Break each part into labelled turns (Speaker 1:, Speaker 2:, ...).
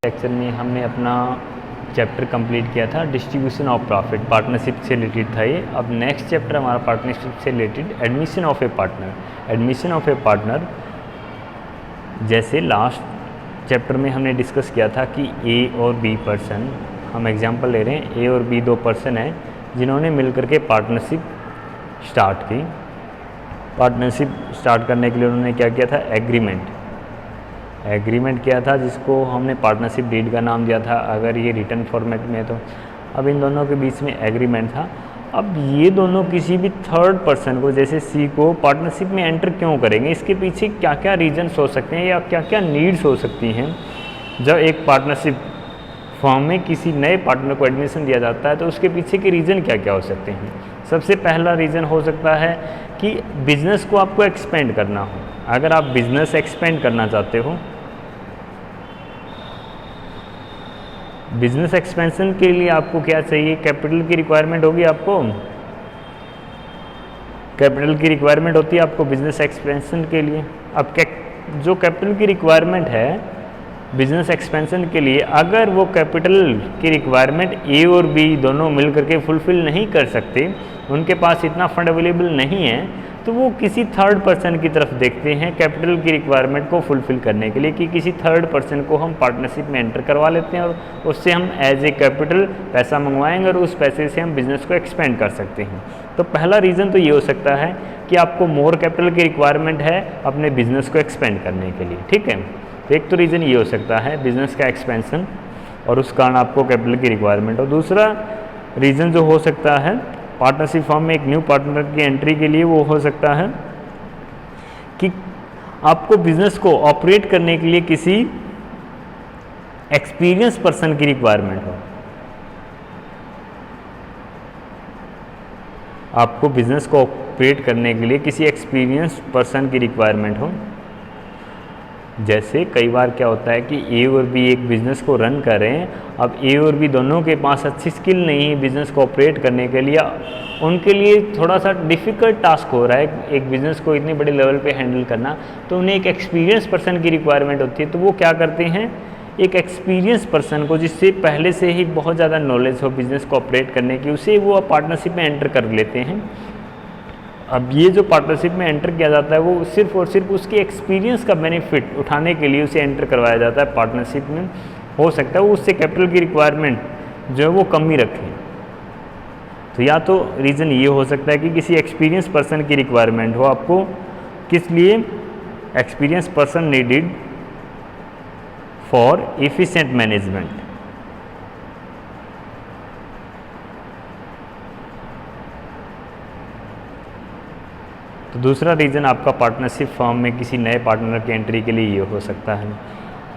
Speaker 1: Lecture में हमने अपना चैप्टर कंप्लीट किया था डिस्ट्रीब्यूशन ऑफ प्रॉफिट, पार्टनरशिप से रिलेटेड था ये। अब नेक्स्ट चैप्टर हमारा पार्टनरशिप से related admission of A partner. Admission of A partner, जैसे लास्ट चैप्टर में हमने डिस्कस किया था कि ए और बी पर्सन, हम एग्जांपल ले रहे हैं, ए और बी दो पर्सन हैं जिन्होंने मिलकर के पार्टनरशिप स्टार्ट की। पार्टनरशिप स्टार्ट करने के लिए उन्होंने क्या किया था, एग्रीमेंट किया था, जिसको हमने पार्टनरशिप डीड का नाम दिया था अगर ये रिटर्न फॉर्मेट में है तो। अब इन दोनों के बीच में एग्रीमेंट था। अब ये दोनों किसी भी थर्ड पर्सन को, जैसे सी को, पार्टनरशिप में एंटर क्यों करेंगे, इसके पीछे क्या क्या रीजन्स हो सकते हैं या क्या क्या नीड्स हो सकती हैं। जब एक पार्टनरशिप फॉर्म में किसी नए पार्टनर को एडमिशन दिया जाता है तो उसके पीछे के रीज़न क्या क्या हो सकते हैं। सबसे पहला रीज़न हो सकता है कि बिज़नेस को आपको एक्सपेंड करना हो। अगर आप बिज़नेस एक्सपेंड करना चाहते हो, बिजनेस एक्सपेंशन के लिए आपको क्या चाहिए, कैपिटल की रिक्वायरमेंट होगी। आपको कैपिटल की रिक्वायरमेंट होती है आपको बिजनेस एक्सपेंशन के लिए। अब जो कैपिटल की रिक्वायरमेंट है बिजनेस एक्सपेंशन के लिए, अगर वो कैपिटल की रिक्वायरमेंट ए और बी दोनों मिल करके फुलफ़िल नहीं कर सकते, उनके पास इतना फंड अवेलेबल नहीं है, तो वो किसी थर्ड पर्सन की तरफ देखते हैं कैपिटल की रिक्वायरमेंट को फुलफ़िल करने के लिए कि किसी थर्ड पर्सन को हम पार्टनरशिप में एंटर करवा लेते हैं और उससे हम एज ए कैपिटल पैसा मंगवाएंगे और उस पैसे से हम बिज़नेस को एक्सपेंड कर सकते हैं। तो पहला रीज़न तो ये हो सकता है कि आपको मोर कैपिटल की रिक्वायरमेंट है अपने बिज़नेस को एक्सपेंड करने के लिए, ठीक है। तो एक तो रीज़न ये हो सकता है बिज़नेस का एक्सपेंशन और उस कारण आपको कैपिटल की रिक्वायरमेंट। और दूसरा रीज़न जो हो सकता है पार्टनरशिप फॉर्म में एक न्यू पार्टनर की एंट्री के लिए, वो हो सकता है कि आपको बिजनेस को ऑपरेट करने के लिए किसी एक्सपीरियंस पर्सन की रिक्वायरमेंट हो। आपको बिजनेस को ऑपरेट करने के लिए किसी एक्सपीरियंस पर्सन की रिक्वायरमेंट हो। जैसे कई बार क्या होता है कि ए और बी एक बिज़नेस को रन कर रहे हैं, अब ए और बी दोनों के पास अच्छी स्किल नहीं है बिज़नेस को ऑपरेट करने के लिए, उनके लिए थोड़ा सा डिफ़िकल्ट टास्क हो रहा है एक बिज़नेस को इतने बड़े लेवल पे हैंडल करना, तो उन्हें एक एक्सपीरियंस पर्सन की रिक्वायरमेंट होती है। तो वो क्या करते हैं, एक एक्सपीरियंस पर्सन को जिससे पहले से ही बहुत ज़्यादा नॉलेज हो बिज़नेस को ऑपरेट करने की, उसे वो पार्टनरशिप में एंटर कर लेते हैं। अब ये जो पार्टनरशिप में एंटर किया जाता है वो सिर्फ और सिर्फ उसके एक्सपीरियंस का बेनिफिट उठाने के लिए उसे एंटर करवाया जाता है पार्टनरशिप में। हो सकता है वो उससे कैपिटल की रिक्वायरमेंट जो है वो कम ही रखें। तो या तो रीज़न ये हो सकता है कि किसी एक्सपीरियंस पर्सन की रिक्वायरमेंट हो आपको, किस लिए, experience person needed for efficient management. तो दूसरा रीज़न आपका पार्टनरशिप फॉर्म में किसी नए पार्टनर की एंट्री के लिए ये हो सकता है।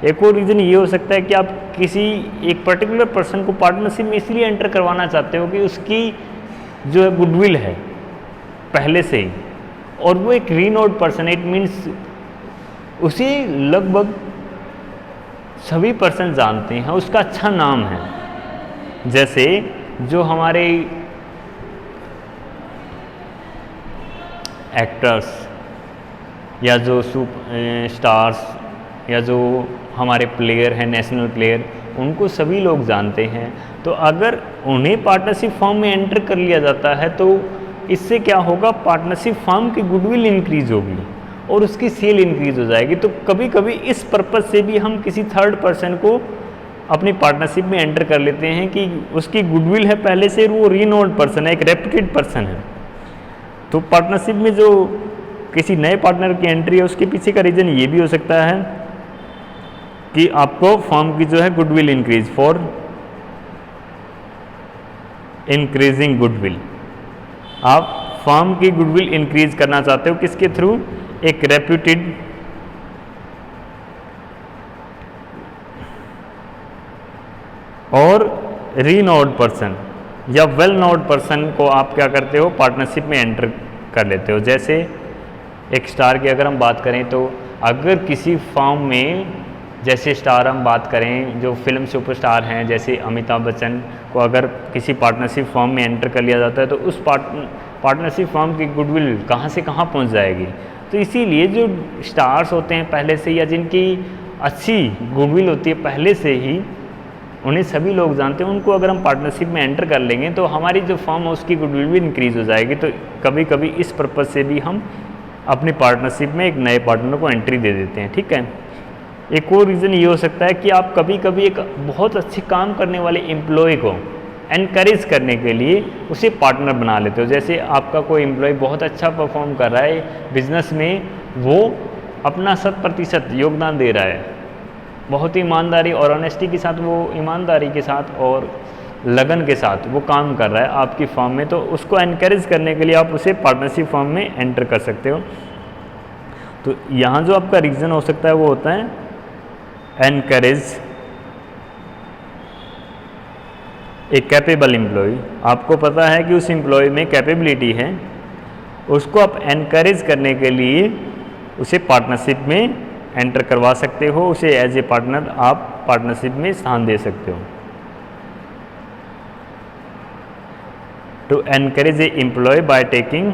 Speaker 1: एक और रीज़न ये हो सकता है कि आप किसी एक पर्टिकुलर पर्सन को पार्टनरशिप में इसलिए एंटर करवाना चाहते हो कि उसकी जो है गुडविल है पहले से ही, और वो एक रीनोड पर्सन है। इट मीन्स उसे लगभग सभी पर्सन जानते हैं, उसका अच्छा नाम है। जैसे जो हमारे एक्टर्स या जो स्टार्स या जो हमारे प्लेयर हैं, नेशनल प्लेयर, उनको सभी लोग जानते हैं। तो अगर उन्हें पार्टनरशिप फॉर्म में एंटर कर लिया जाता है तो इससे क्या होगा, पार्टनरशिप फॉर्म की गुडविल इंक्रीज होगी और उसकी सेल इंक्रीज हो जाएगी। तो कभी कभी इस पर्पज़ से भी हम किसी थर्ड पर्सन को अपनी पार्टनरशिप में एंटर कर लेते हैं कि उसकी गुडविल है पहले से, वो रीनोड पर्सन है, एक रेप्यूटेड पर्सन है। तो पार्टनरशिप में जो किसी नए पार्टनर की एंट्री है उसके पीछे का रीज़न ये भी हो सकता है कि आपको फर्म की जो है goodwill increase, for increasing goodwill. आप फर्म की गुडविल इंक्रीज करना चाहते हो किसके थ्रू, एक रेप्यूटेड और रीनोड पर्सन या वेल नोड पर्सन को आप क्या करते हो, पार्टनरशिप में एंटर कर लेते हो। जैसे एक स्टार की अगर हम बात करें तो अगर किसी फर्म में, जैसे स्टार हम बात करें जो फिल्म सुपरस्टार हैं जैसे अमिताभ बच्चन को अगर किसी पार्टनरशिप फर्म में एंटर कर लिया जाता है तो उस पार्टनरशिप फर्म की गुडविल कहाँ से कहाँ पहुँच जाएगी। तो इसीलिए जो स्टार्स होते हैं पहले से या जिनकी अच्छी गुडविल होती है पहले से ही, उन्हें सभी लोग जानते हैं, उनको अगर हम पार्टनरशिप में एंटर कर लेंगे तो हमारी जो फर्म है उसकी गुडविल भी इंक्रीज़ हो जाएगी। तो कभी कभी इस पर्पज़ से भी हम अपनी पार्टनरशिप में एक नए पार्टनर को एंट्री दे देते हैं, ठीक है। एक और रीज़न ये हो सकता है कि आप कभी कभी एक बहुत अच्छे काम करने वाले एम्प्लॉय को एनकरेज करने के लिए उसे पार्टनर बना लेते हो। जैसे आपका कोई एम्प्लॉय बहुत अच्छा परफॉर्म कर रहा है बिजनेस में, वो अपना 100% योगदान दे रहा है, बहुत ही ईमानदारी और ऑनेस्टी के साथ, वो ईमानदारी के साथ और लगन के साथ वो काम कर रहा है आपकी फर्म में, तो उसको एनकरेज करने के लिए आप उसे पार्टनरशिप फर्म में एंटर कर सकते हो। तो यहाँ जो आपका रीज़न हो सकता है वो होता है एनकरेज ए कैपेबल एम्प्लॉय। आपको पता है कि उस एम्प्लॉय में कैपेबिलिटी है, उसको आप एनकरेज करने के लिए उसे पार्टनरशिप में एंटर करवा सकते हो, उसे एज ए पार्टनर आप पार्टनरशिप में स्थान दे सकते हो। To encourage a employ by taking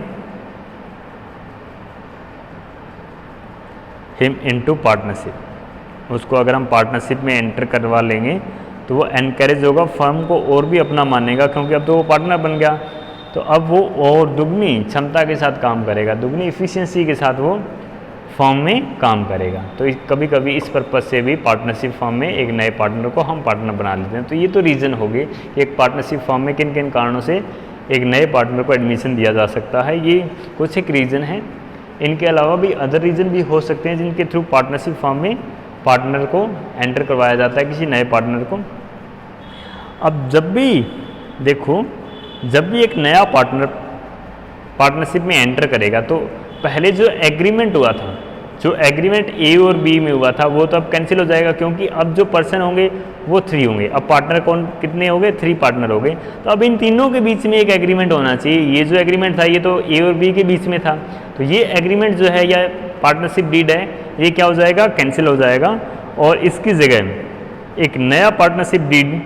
Speaker 1: him into partnership, उसको अगर हम पार्टनरशिप में एंटर करवा लेंगे तो वो एनकरेज होगा, फर्म को और भी अपना मानेगा, क्योंकि अब तो वो पार्टनर बन गया, तो अब वो और दुगनी क्षमता के साथ काम करेगा, दुगनी इफ़िशियंसी के साथ वो फर्म में काम करेगा। तो कभी कभी इस पर्पज़ से भी पार्टनरशिप फर्म में एक नए पार्टनर को हम पार्टनर बना लेते हैं। तो ये तो रीज़न हो गए कि एक पार्टनरशिप फर्म में किन किन कारणों से एक नए पार्टनर को एडमिशन दिया जा सकता है, ये कुछ एक रीज़न है। इनके अलावा भी अदर रीज़न भी हो सकते हैं जिनके थ्रू पार्टनरशिप फर्म में पार्टनर को एंटर करवाया जाता है, किसी नए पार्टनर को। अब जब भी देखो, जब भी एक नया पार्टनर पार्टनरशिप में एंटर करेगा तो पहले जो एग्रीमेंट हुआ था, जो एग्रीमेंट ए और बी में हुआ था, वो तो अब कैंसिल हो जाएगा, क्योंकि अब जो पर्सन होंगे वो 3 होंगे। अब पार्टनर कौन कितने हो गए? 3 पार्टनर हो गए। तो अब इन तीनों के बीच में एक एग्रीमेंट होना चाहिए। ये जो एग्रीमेंट था ये तो ए और बी के बीच में था, तो ये एग्रीमेंट जो है या पार्टनरशिप डीड है, ये क्या हो जाएगा? कैंसिल हो जाएगा, और इसकी जगह एक नया पार्टनरशिप डीड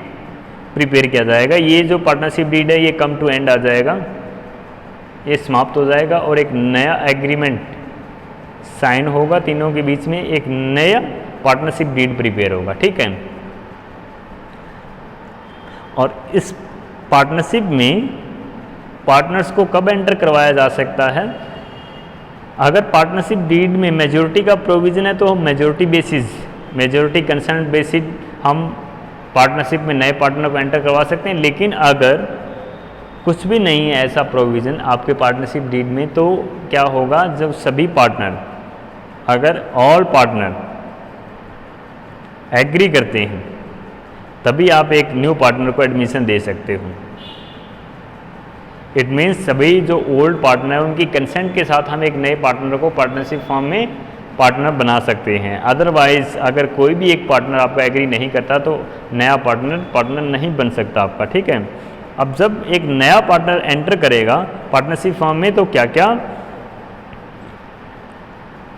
Speaker 1: प्रिपेयर किया जाएगा। ये जो पार्टनरशिप डीड है ये कम टू एंड आ जाएगा, ये समाप्त हो जाएगा, और एक नया एग्रीमेंट साइन होगा तीनों के बीच में, एक नया पार्टनरशिप डीड प्रिपेयर होगा, ठीक है। और इस पार्टनरशिप में पार्टनर्स को कब एंटर करवाया जा सकता है? अगर पार्टनरशिप डीड में मेजॉरिटी का प्रोविज़न है तो majority basis, majority consent basis हम पार्टनरशिप में नए पार्टनर को एंटर करवा सकते हैं। लेकिन अगर कुछ भी नहीं है ऐसा प्रोविज़न आपके पार्टनरशिप डीड में, तो क्या होगा? जब सभी पार्टनर, अगर ऑल पार्टनर एग्री करते हैं तभी आप एक न्यू पार्टनर को एडमिशन दे सकते हो। इट मीन्स सभी जो ओल्ड पार्टनर है उनकी कंसेंट के साथ हम एक नए पार्टनर को पार्टनरशिप फॉर्म में पार्टनर बना सकते हैं। अदरवाइज अगर कोई भी एक पार्टनर आपका एग्री नहीं करता तो नया पार्टनर नहीं बन सकता आपका, ठीक है। अब जब एक नया पार्टनर एंटर करेगा पार्टनरशिप फॉर्म में तो क्या क्या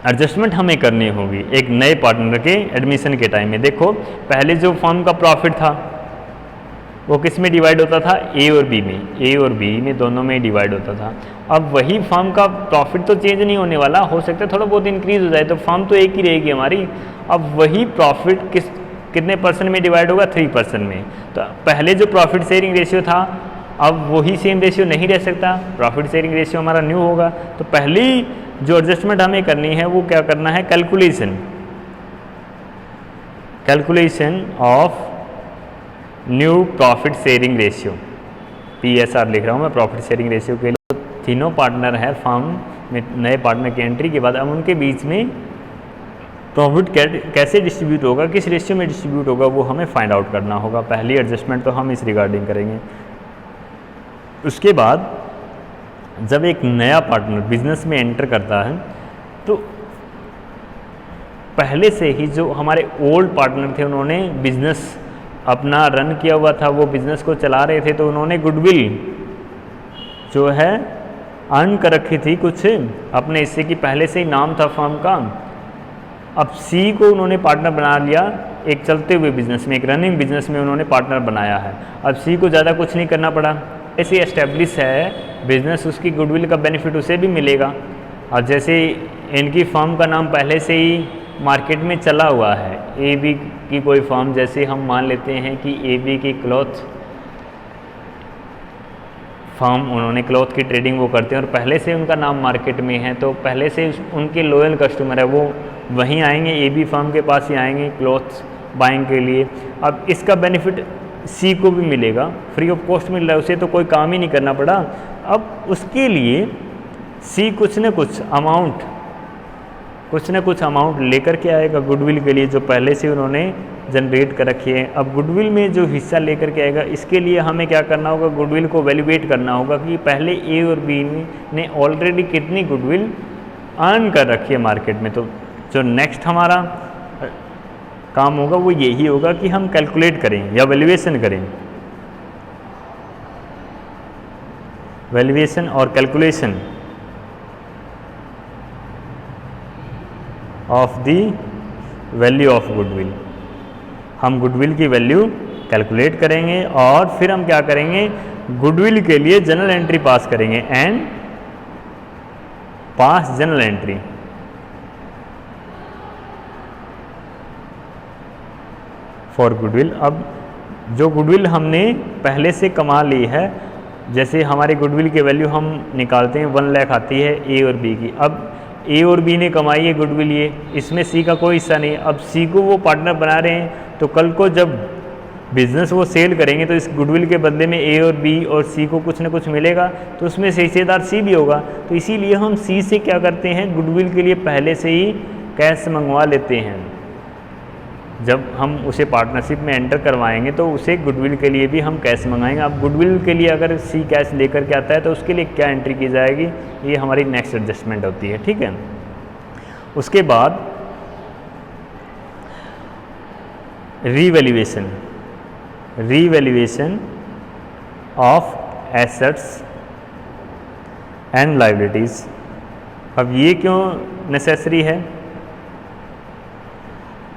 Speaker 1: एडजस्टमेंट हमें करनी होगी एक नए पार्टनर के एडमिशन के टाइम में। देखो, पहले जो फर्म का प्रॉफिट था वो किस में डिवाइड होता था? ए और बी में, ए और बी में दोनों में डिवाइड होता था। अब वही फर्म का प्रॉफिट तो चेंज नहीं होने वाला, हो सकता है थोड़ा बहुत इंक्रीज हो जाए, तो फर्म तो एक ही रहेगी हमारी। अब वही प्रॉफिट कितने परसेंट में डिवाइड होगा? 3% में। तो पहले जो प्रॉफिट शेयरिंग रेशियो था अब वही सेम रेशियो नहीं रह सकता, प्रॉफिट शेयरिंग रेशियो हमारा न्यू होगा। तो पहली जो एडजस्टमेंट हमें करनी है वो क्या करना है? Calculation of new profit sharing ratio, PSR लिख रहा हूँ मैं प्रॉफिट शेयरिंग रेशियो के लिए। तीनों पार्टनर है फर्म में, नए पार्टनर की एंट्री के बाद अब उनके बीच में प्रॉफिट कैसे डिस्ट्रीब्यूट होगा, किस रेशियो में डिस्ट्रीब्यूट होगा, वो हमें फाइंड आउट करना होगा। पहली एडजस्टमेंट तो हम इस रिगार्डिंग करेंगे। उसके बाद जब एक नया पार्टनर बिजनेस में एंटर करता है तो पहले से ही जो हमारे ओल्ड पार्टनर थे उन्होंने बिजनेस अपना रन किया हुआ था, वो बिजनेस को चला रहे थे, तो उन्होंने गुडविल जो है अर्न कर रखी थी कुछ अपने हिस्से की, पहले से ही नाम था फर्म का। अब सी को उन्होंने पार्टनर बना लिया एक चलते हुए बिजनेस में, एक रनिंग बिजनेस में उन्होंने पार्टनर बनाया है। अब सी को ज़्यादा कुछ नहीं करना पड़ा, ऐसे एस्टेब्लिश है बिजनेस, उसकी गुडविल का बेनिफिट उसे भी मिलेगा। और जैसे इनकी फर्म का नाम पहले से ही मार्केट में चला हुआ है, ए बी की कोई फर्म, जैसे हम मान लेते हैं कि ए बी की क्लॉथ फर्म, उन्होंने क्लॉथ की ट्रेडिंग वो करते हैं और पहले से उनका नाम मार्केट में है, तो पहले से उनके लॉयल कस्टमर है, वो वहीं आएंगे, ए बी फर्म के पास ही आएंगे क्लॉथ्स बाइंग के लिए। अब इसका बेनिफिट सी को भी मिलेगा, फ्री ऑफ कॉस्ट मिल रहा है, उसे तो कोई काम ही नहीं करना पड़ा। अब उसके लिए सी कुछ न कुछ अमाउंट लेकर के आएगा गुडविल के लिए, जो पहले से उन्होंने जनरेट कर रखी है। अब गुडविल में जो हिस्सा लेकर के आएगा, इसके लिए हमें क्या करना होगा, गुडविल को वैल्यूएट करना होगा कि पहले ए और बी ने ऑलरेडी कितनी गुडविल अर्न कर रखी है मार्केट में। तो जो नेक्स्ट हमारा काम होगा वो यही होगा कि हम कैलकुलेट करें या वैल्यूएशन करें, वैल्यूएशन और calculation of the value of goodwill. हम गुडविल की वैल्यू कैलकुलेट करेंगे और फिर हम क्या करेंगे, गुडविल के लिए जनरल एंट्री पास करेंगे and pass general entry. For goodwill, अब जो गुडविल हमने पहले से कमा ली है, जैसे हमारे गुडविल की वैल्यू हम निकालते हैं 1 लाख आती है ए और बी की। अब ए और बी ने कमाई है गुडविल, ये इसमें सी का कोई हिस्सा नहीं। अब सी को वो पार्टनर बना रहे हैं, तो कल को जब बिजनेस वो सेल करेंगे तो इस गुडविल के बदले में ए और बी और सी को कुछ ना कुछ मिलेगा, तो उसमें से हिस्सेदार सी भी होगा। तो इसीलिए हम सी से क्या करते हैं, गुडविल के लिए पहले से ही कैश मंगवा लेते हैं। जब हम उसे पार्टनरशिप में एंटर करवाएंगे तो उसे गुडविल के लिए भी हम कैश मंगाएंगे। अब गुडविल के लिए अगर सी कैश लेकर के आता है तो उसके लिए क्या एंट्री की जाएगी, ये हमारी नेक्स्ट एडजस्टमेंट होती है, ठीक है। उसके बाद revaluation of assets and liabilities. अब ये क्यों नेसेसरी है,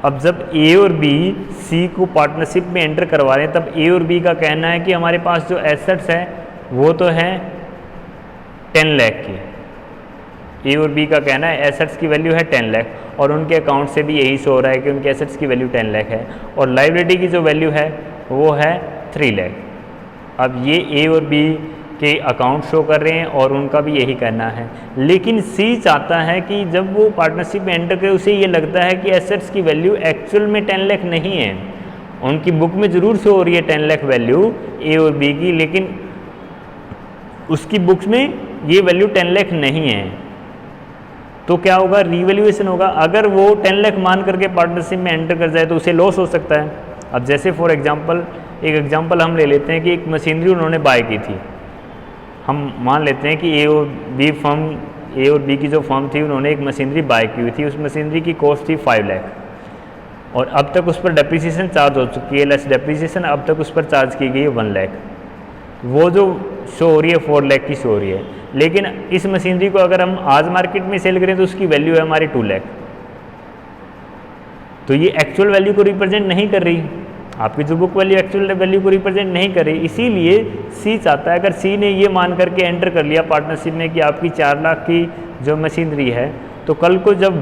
Speaker 1: अब जब ए और बी सी को पार्टनरशिप में एंटर करवा रहे हैं, तब ए और बी का कहना है कि हमारे पास जो एसेट्स है वो तो है 10 लाख की। ए और बी का कहना है एसेट्स की वैल्यू है 10 लाख, और उनके अकाउंट से भी यही शो हो रहा है कि उनके एसेट्स की वैल्यू 10 लाख है, और लायबिलिटी की जो वैल्यू है वो है 3 लाख। अब ये ए और बी के अकाउंट शो कर रहे हैं और उनका भी यही कहना है, लेकिन सी चाहता है कि जब वो पार्टनरशिप में एंटर करे उसे ये लगता है कि एसेट्स की वैल्यू एक्चुअल में 10 लाख नहीं है। उनकी बुक में ज़रूर शो हो रही है 10 लाख वैल्यू ए और बी की, लेकिन उसकी बुक्स में ये वैल्यू 10 लाख नहीं है। तो क्या होगा, रीवैल्यूएशन होगा। अगर वो 10 लाख मान करके पार्टनरशिप में एंटर कर जाए तो उसे लॉस हो सकता है। अब जैसे फॉर एग्जांपल एक एग्जांपल हम ले लेते हैं कि एक मशीनरी उन्होंने बाय की थी। हम मान लेते हैं कि ए और बी की जो फर्म थी उन्होंने एक मशीनरी बाय की हुई थी, उस मशीनरी की कॉस्ट थी 5 लाख, और अब तक उस पर डेप्रिसिएशन चार्ज हो चुकी है, लेस डेप्रिसिएशन अब तक उस पर चार्ज की गई है 1 लाख। वो जो शो हो रही है 4 लाख की शो हो रही है, लेकिन इस मशीनरी को अगर हम आज मार्केट में सेल करें तो उसकी वैल्यू है हमारी 2 लाख। तो ये एक्चुअल वैल्यू को रिप्रेजेंट नहीं कर रही, आपकी जो बुक वैल्यू एक्चुअल वैल्यू को रिप्रेजेंट नहीं कर रही। इसीलिए सी चाहता है, अगर सी ने ये मान करके एंटर कर लिया पार्टनरशिप में कि आपकी 4 लाख की जो मशीनरी है, तो कल को जब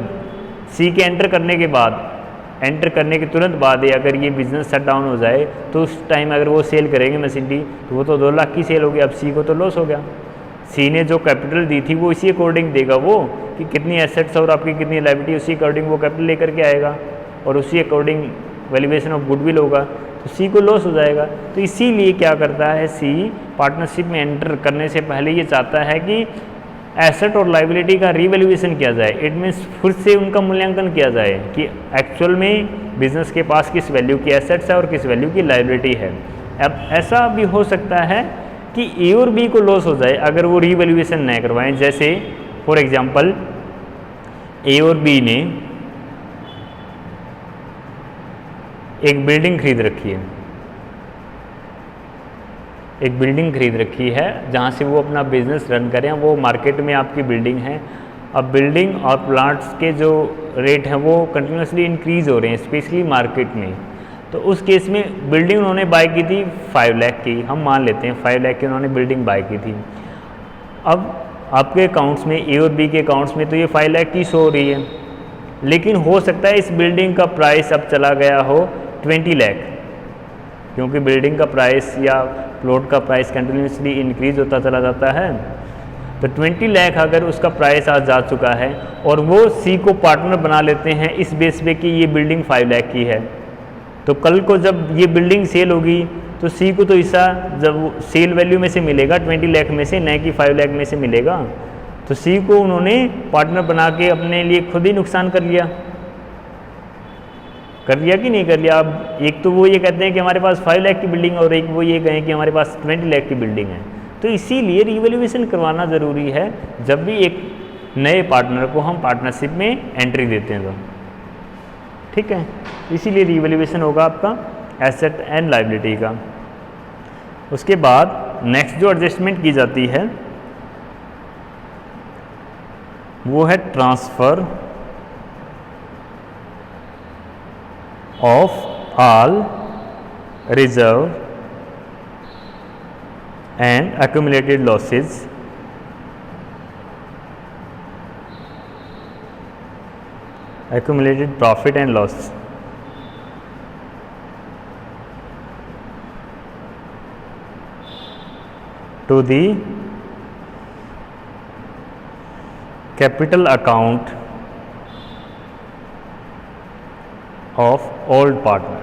Speaker 1: सी के एंटर करने के तुरंत बाद अगर ये बिजनेस शट डाउन हो जाए तो उस टाइम अगर वो सेल करेंगे मशीनरी तो वो तो 2 लाख की सेल होगी। अब सी को तो लॉस हो गया। सी ने जो कैपिटल दी थी वो इसी अकॉर्डिंग देगा, वो कि कितनी एसेट्स और आपकी कितनी लायबिलिटी, उसी अकॉर्डिंग वो कैपिटल लेकर के आएगा और उसी अकॉर्डिंग वैल्यूएशन ऑफ गुडविल होगा, तो सी को लॉस हो जाएगा। तो इसीलिए क्या करता है, सी पार्टनरशिप में एंटर करने से पहले ये चाहता है कि एसेट और लायबिलिटी का रीवैल्यूएशन किया जाए। इट मीन्स फिर से उनका मूल्यांकन किया जाए कि एक्चुअल में बिजनेस के पास किस वैल्यू की एसेट्स है और किस वैल्यू की लायबिलिटी है। अब ऐसा भी हो सकता है कि ए और बी को लॉस हो जाए अगर वो रीवैल्यूएशन नहीं करवाएं। जैसे फॉर एग्जांपल ए और बी ने एक बिल्डिंग खरीद रखी है, जहाँ से वो अपना बिजनेस रन करें। वो मार्केट में आपकी बिल्डिंग है। अब बिल्डिंग और प्लांट्स के जो रेट हैं वो कंटिन्यूसली इंक्रीज़ हो रहे हैं, स्पेशली मार्केट में। तो उस केस में बिल्डिंग उन्होंने बाय की थी 5 लाख की, हम मान लेते हैं 5 लाख की उन्होंने बिल्डिंग बाय की थी। अब आपके अकाउंट्स में, ए और बी के अकाउंट्स में तो ये 5 लाख की शो हो रही है, लेकिन हो सकता है इस बिल्डिंग का प्राइस अब चला गया हो 20 लाख, क्योंकि बिल्डिंग का प्राइस या प्लॉट का प्राइस कंटिन्यूसली इंक्रीज होता चला जाता है। तो 20 लाख अगर उसका प्राइस आज जा चुका है और वो सी को पार्टनर बना लेते हैं इस बेस पे कि ये बिल्डिंग 5 लाख की है, तो कल को जब ये बिल्डिंग सेल होगी तो सी को तो हिस्सा जब सेल वैल्यू में से मिलेगा 20 लाख में से, न कि 5 लाख में से मिलेगा। तो सी को उन्होंने पार्टनर बना के अपने लिए खुद ही नुकसान कर लिया कि नहीं कर लिया। अब एक तो वो ये कहते हैं कि हमारे पास 5 लाख की बिल्डिंग और एक वो ये कहें कि हमारे पास 20 लाख की बिल्डिंग है। तो इसीलिए रिवैल्यूएशन करवाना ज़रूरी है जब भी एक नए पार्टनर को हम पार्टनरशिप में एंट्री देते हैं तो, ठीक है। इसीलिए रिवैल्यूएशन होगा आपका एसेट एंड लायबिलिटी का। उसके बाद नेक्स्ट जो एडजस्टमेंट की जाती है वो है transfer of all reserve and accumulated losses accumulated profit and loss to the capital account of old partner।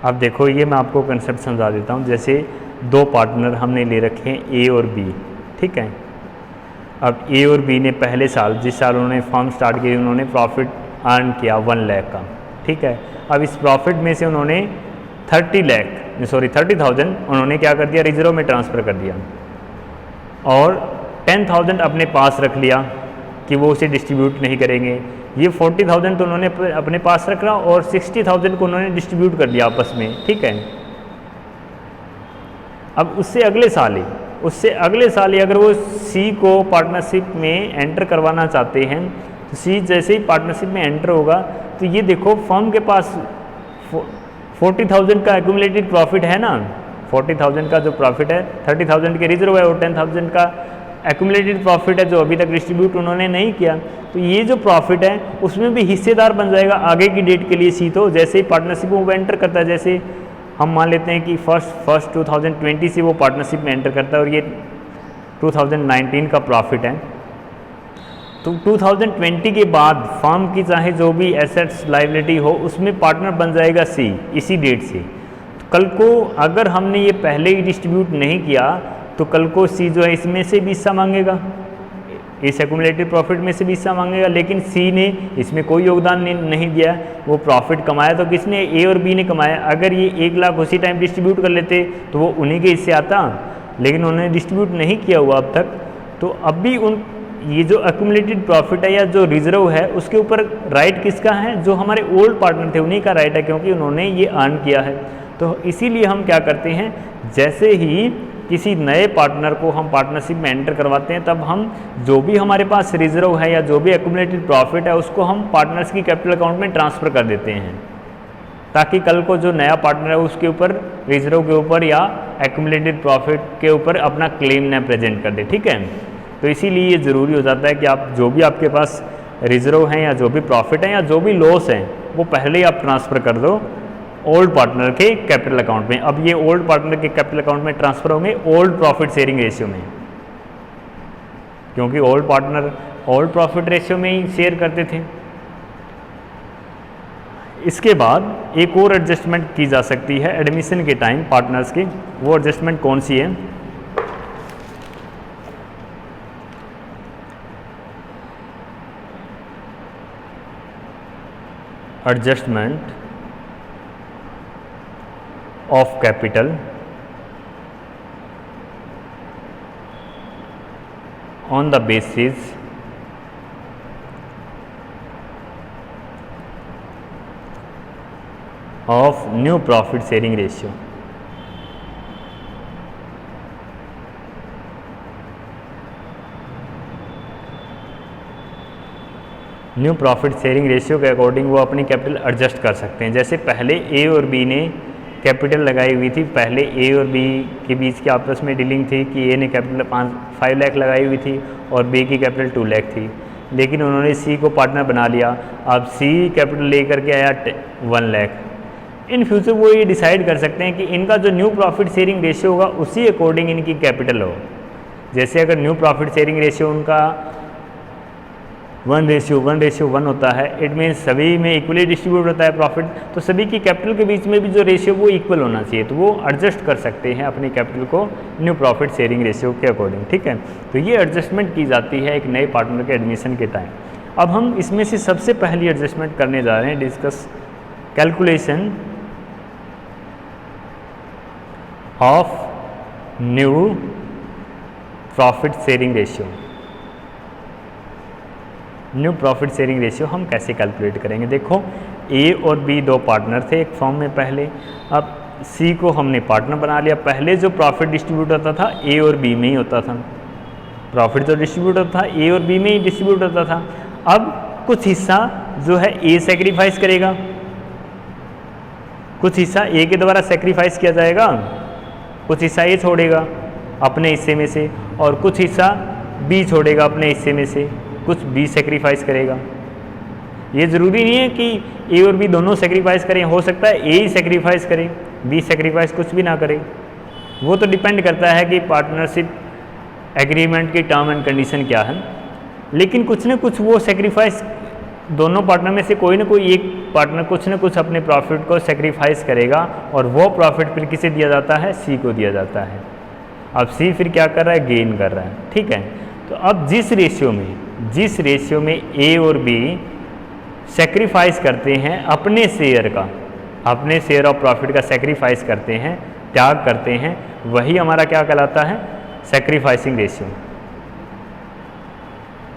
Speaker 1: अब देखो ये मैं आपको कंसेप्ट समझा देता हूँ। जैसे दो पार्टनर हमने ले रखे हैं ए और बी, ठीक है। अब ए और बी ने पहले साल जिस साल उन्होंने फर्म स्टार्ट की उन्होंने प्रॉफिट अर्न किया 1 लाख का, ठीक है। अब इस प्रॉफिट में से उन्होंने 30,000 उन्होंने क्या कर दिया, रिजर्व में ट्रांसफ़र कर दिया और 10,000 अपने पास रख लिया कि वो उसे डिस्ट्रीब्यूट नहीं करेंगे। ये 40,000 तो उन्होंने अपने पास रखा और 60,000 को उन्होंने डिस्ट्रीब्यूट कर दिया आपस में, ठीक है। अब उससे अगले साल ही अगर वो सी को पार्टनरशिप में एंटर करवाना चाहते हैं तो सी जैसे ही पार्टनरशिप में एंटर होगा तो ये देखो फर्म के पास 40,000 का एक्यूमुलेटेड प्रॉफिट है ना, 40,000 का जो प्रॉफिट है, 30,000 के रिजर्व है और 10,000 का एक्यूमुलेटेड प्रॉफिट है जो अभी तक डिस्ट्रीब्यूट उन्होंने नहीं किया। तो ये जो प्रॉफिट है उसमें भी हिस्सेदार बन जाएगा आगे की डेट के लिए सी। तो जैसे ही पार्टनरशिप में वो एंटर करता है, जैसे हम मान लेते हैं कि फर्स्ट 2020 से वो पार्टनरशिप में एंटर करता है और ये 2019 का प्रॉफिट है, तो 2020 के बाद फर्म की चाहे जो भी एसेट्स लायबिलिटी हो उसमें पार्टनर बन जाएगा सी इसी डेट से। तो कल को अगर हमने ये पहले ही डिस्ट्रीब्यूट नहीं किया तो कल को सी जो है इसमें से भी हिस्सा मांगेगा, इस एक्यूमुलेटेड प्रॉफिट में से भी हिस्सा मांगेगा। लेकिन सी ने इसमें कोई योगदान नहीं दिया, वो प्रॉफिट कमाया तो किसने, ए और बी ने कमाया। अगर ये 1 लाख उसी टाइम डिस्ट्रीब्यूट कर लेते तो वो उन्हीं के हिस्से आता, लेकिन उन्होंने डिस्ट्रीब्यूट नहीं किया हुआ अब तक। तो अब भी ये जो एक्यूमुलेटेड प्रॉफिट है या जो रिजर्व है उसके ऊपर राइट किसका है, जो हमारे ओल्ड पार्टनर थे उन्हीं का राइट है, क्योंकि उन्होंने ये अर्न किया है। तो इसीलिए हम क्या करते हैं, जैसे ही किसी नए पार्टनर को हम पार्टनरशिप में एंटर करवाते हैं तब हम जो भी हमारे पास रिजर्व है या जो भी एक्यूमुलेटेड प्रॉफिट है उसको हम पार्टनर्स की कैपिटल अकाउंट में ट्रांसफ़र कर देते हैं, ताकि कल को जो नया पार्टनर है उसके ऊपर रिजर्व के ऊपर या एक्यूमुलेटेड प्रॉफिट के ऊपर अपना क्लेम न प्रेजेंट कर दे, ठीक है। तो इसीलिए ये ज़रूरी हो जाता है कि आप जो भी आपके पास रिजर्व हैं या जो भी प्रॉफिट हैं या जो भी लॉस हैं वो पहले ही आप ट्रांसफ़र कर दो ओल्ड पार्टनर के कैपिटल अकाउंट में। अब ये ओल्ड पार्टनर के कैपिटल अकाउंट में ट्रांसफ़र होंगे ओल्ड प्रॉफिट शेयरिंग रेशियो में, क्योंकि old partner old profit ratio में ही शेयर करते थे। इसके बाद एक और एडजस्टमेंट की जा सकती है एडमिशन के टाइम पार्टनर्स की। वो एडजस्टमेंट कौन सी है, adjustment of capital on the basis of new profit sharing ratio। New profit sharing ratio के अकॉर्डिंग वो अपनी कैपिटल एडजस्ट कर सकते हैं। जैसे पहले ए और बी ने कैपिटल लगाई हुई थी, पहले ए और बी के बीच की आपस में डीलिंग थी कि ए ने कैपिटल 5 लाख लगाई हुई थी और बी की कैपिटल 2 लाख थी। लेकिन उन्होंने सी को पार्टनर बना लिया, अब सी कैपिटल लेकर के आया 1 लाख। इन फ्यूचर वो ये डिसाइड कर सकते हैं कि इनका जो न्यू प्रॉफिट शेयरिंग रेशियो होगा उसी अकॉर्डिंग इनकी कैपिटल हो। जैसे अगर न्यू प्रॉफिट शेयरिंग रेशियो उनका 1:1 होता है, इट मीन्स सभी में इक्वली डिस्ट्रीब्यूट होता है प्रॉफिट, तो सभी की कैपिटल के बीच में भी जो रेशियो वो इक्वल होना चाहिए, तो वो एडजस्ट कर सकते हैं अपनी कैपिटल को न्यू प्रॉफिट शेयरिंग रेशियो के अकॉर्डिंग। ठीक है, तो ये एडजस्टमेंट की जाती है एक नए पार्टनर के एडमिशन के टाइम। अब हम इसमें से सबसे पहली एडजस्टमेंट करने जा रहे हैं, discuss calculation of new profit sharing ratio. New profit sharing ratio हम कैसे कैलकुलेट करेंगे। देखो ए और बी दो पार्टनर थे एक फॉर्म में पहले, अब सी को हमने पार्टनर बना लिया। पहले जो प्रॉफिट डिस्ट्रीब्यूट होता था ए और बी में ही होता था, प्रॉफिट जो डिस्ट्रीब्यूट होता था ए और बी में ही डिस्ट्रीब्यूट होता था। अब कुछ हिस्सा जो है ए सेक्रीफाइस करेगा, कुछ हिस्सा ए के द्वारा सेक्रीफाइस किया जाएगा, कुछ हिस्सा ए छोड़ेगा अपने हिस्से में से, और कुछ हिस्सा बी छोड़ेगा अपने हिस्से में से, कुछ बी सेक्रीफाइस करेगा। ये ज़रूरी नहीं है कि ए और बी दोनों सेक्रीफाइस करें, हो सकता है ए ही सेक्रीफाइस करे, बी सेक्रीफाइस कुछ भी ना करे। वो तो डिपेंड करता है कि पार्टनरशिप एग्रीमेंट की टर्म एंड कंडीशन क्या है। लेकिन कुछ न कुछ वो सेक्रीफाइस, दोनों पार्टनर में से कोई ना कोई एक पार्टनर कुछ न कुछ अपने प्रॉफिट को सेक्रीफाइस करेगा, और वो प्रॉफिट फिर किसे दिया जाता है, सी को दिया जाता है। अब सी फिर क्या कर रहा है, गेन कर रहा है। ठीक है, तो अब जिस रेशियो में ए और बी सेक्रीफाइस करते हैं अपने शेयर का, अपने शेयर ऑफ प्रॉफिट का सेक्रीफाइस करते हैं, त्याग करते हैं, वही हमारा क्या कहलाता है, सेक्रीफाइसिंग रेशियो।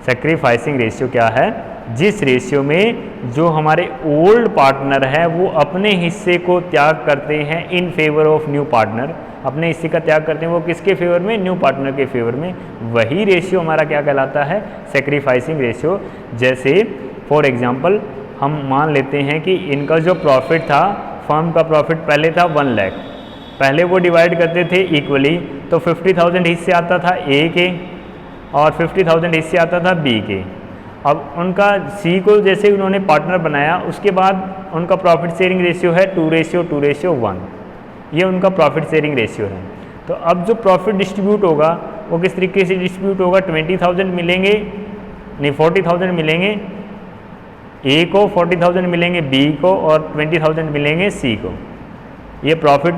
Speaker 1: सेक्रीफाइसिंग रेशियो क्या है, जिस रेशियो में जो हमारे ओल्ड पार्टनर है वो अपने हिस्से को त्याग करते हैं इन फेवर ऑफ न्यू पार्टनर, अपने हिस्से का त्याग करते हैं वो किसके फेवर में, न्यू पार्टनर के फेवर में, वही रेशियो हमारा क्या कहलाता है, सेक्रीफाइसिंग रेशियो। जैसे फॉर एग्जांपल हम मान लेते हैं कि इनका जो प्रॉफिट था, फर्म का प्रॉफिट पहले था 1 लाख, पहले वो डिवाइड करते थे इक्वली, तो 50,000 हिस्से आता था ए के और 50,000 हिस्से आता था बी के। अब उनका सी को जैसे उन्होंने पार्टनर बनाया, उसके बाद उनका प्रॉफिट शेयरिंग रेशियो है 2:1, ये उनका प्रॉफिट शेयरिंग रेशियो है। तो अब जो प्रॉफिट डिस्ट्रीब्यूट होगा वो किस तरीके से डिस्ट्रीब्यूट होगा, 20,000 मिलेंगे, नहीं 40,000 मिलेंगे ए को, 40,000 मिलेंगे बी को, और 20,000 मिलेंगे सी को। ये प्रॉफिट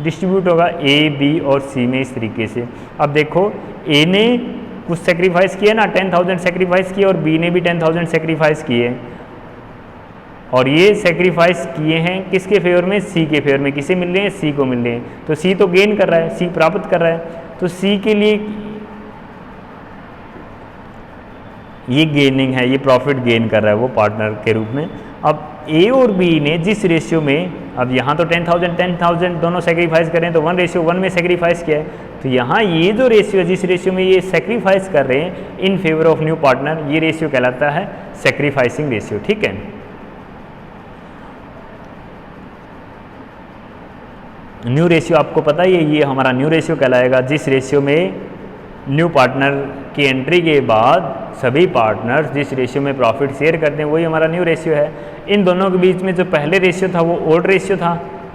Speaker 1: डिस्ट्रीब्यूट होगा ए बी और सी में इस तरीके से। अब देखो ए ने कुछ सेक्रीफाइस किया ना, 10,000 सेक्रीफाइस किए, और बी ने भी 10,000 सेक्रीफाइस किए, और ये सेक्रीफाइस किए हैं किसके फेवर में, सी के फेवर में। किसे मिल रहे हैं, सी को मिल रहे हैं। तो सी तो गेन कर रहा है, सी प्राप्त कर रहा है, तो सी के लिए ये गेनिंग है, ये प्रॉफिट गेन कर रहा है वो पार्टनर के रूप में। अब ए और बी ने जिस रेशियो में, अब यहाँ तो 10,000 दोनों सेक्रीफाइस करें तो 1:1 में सेक्रीफाइस किया है, तो यहाँ ये जो रेशियो, जिस रेशियो में ये सेक्रीफाइस कर रहे हैं इन फेवर ऑफ न्यू पार्टनर, ये रेशियो कहलाता है सेक्रीफाइसिंग रेशियो। ठीक है, न्यू रेशियो आपको पता ही है, ये हमारा न्यू रेशियो कहलाएगा, जिस रेशियो में न्यू पार्टनर की एंट्री के बाद सभी पार्टनर्स जिस रेशियो में प्रॉफिट शेयर करते हैं वही हमारा न्यू रेशियो है। इन दोनों के बीच में जो पहले रेशियो था वो ओल्ड रेशियो था,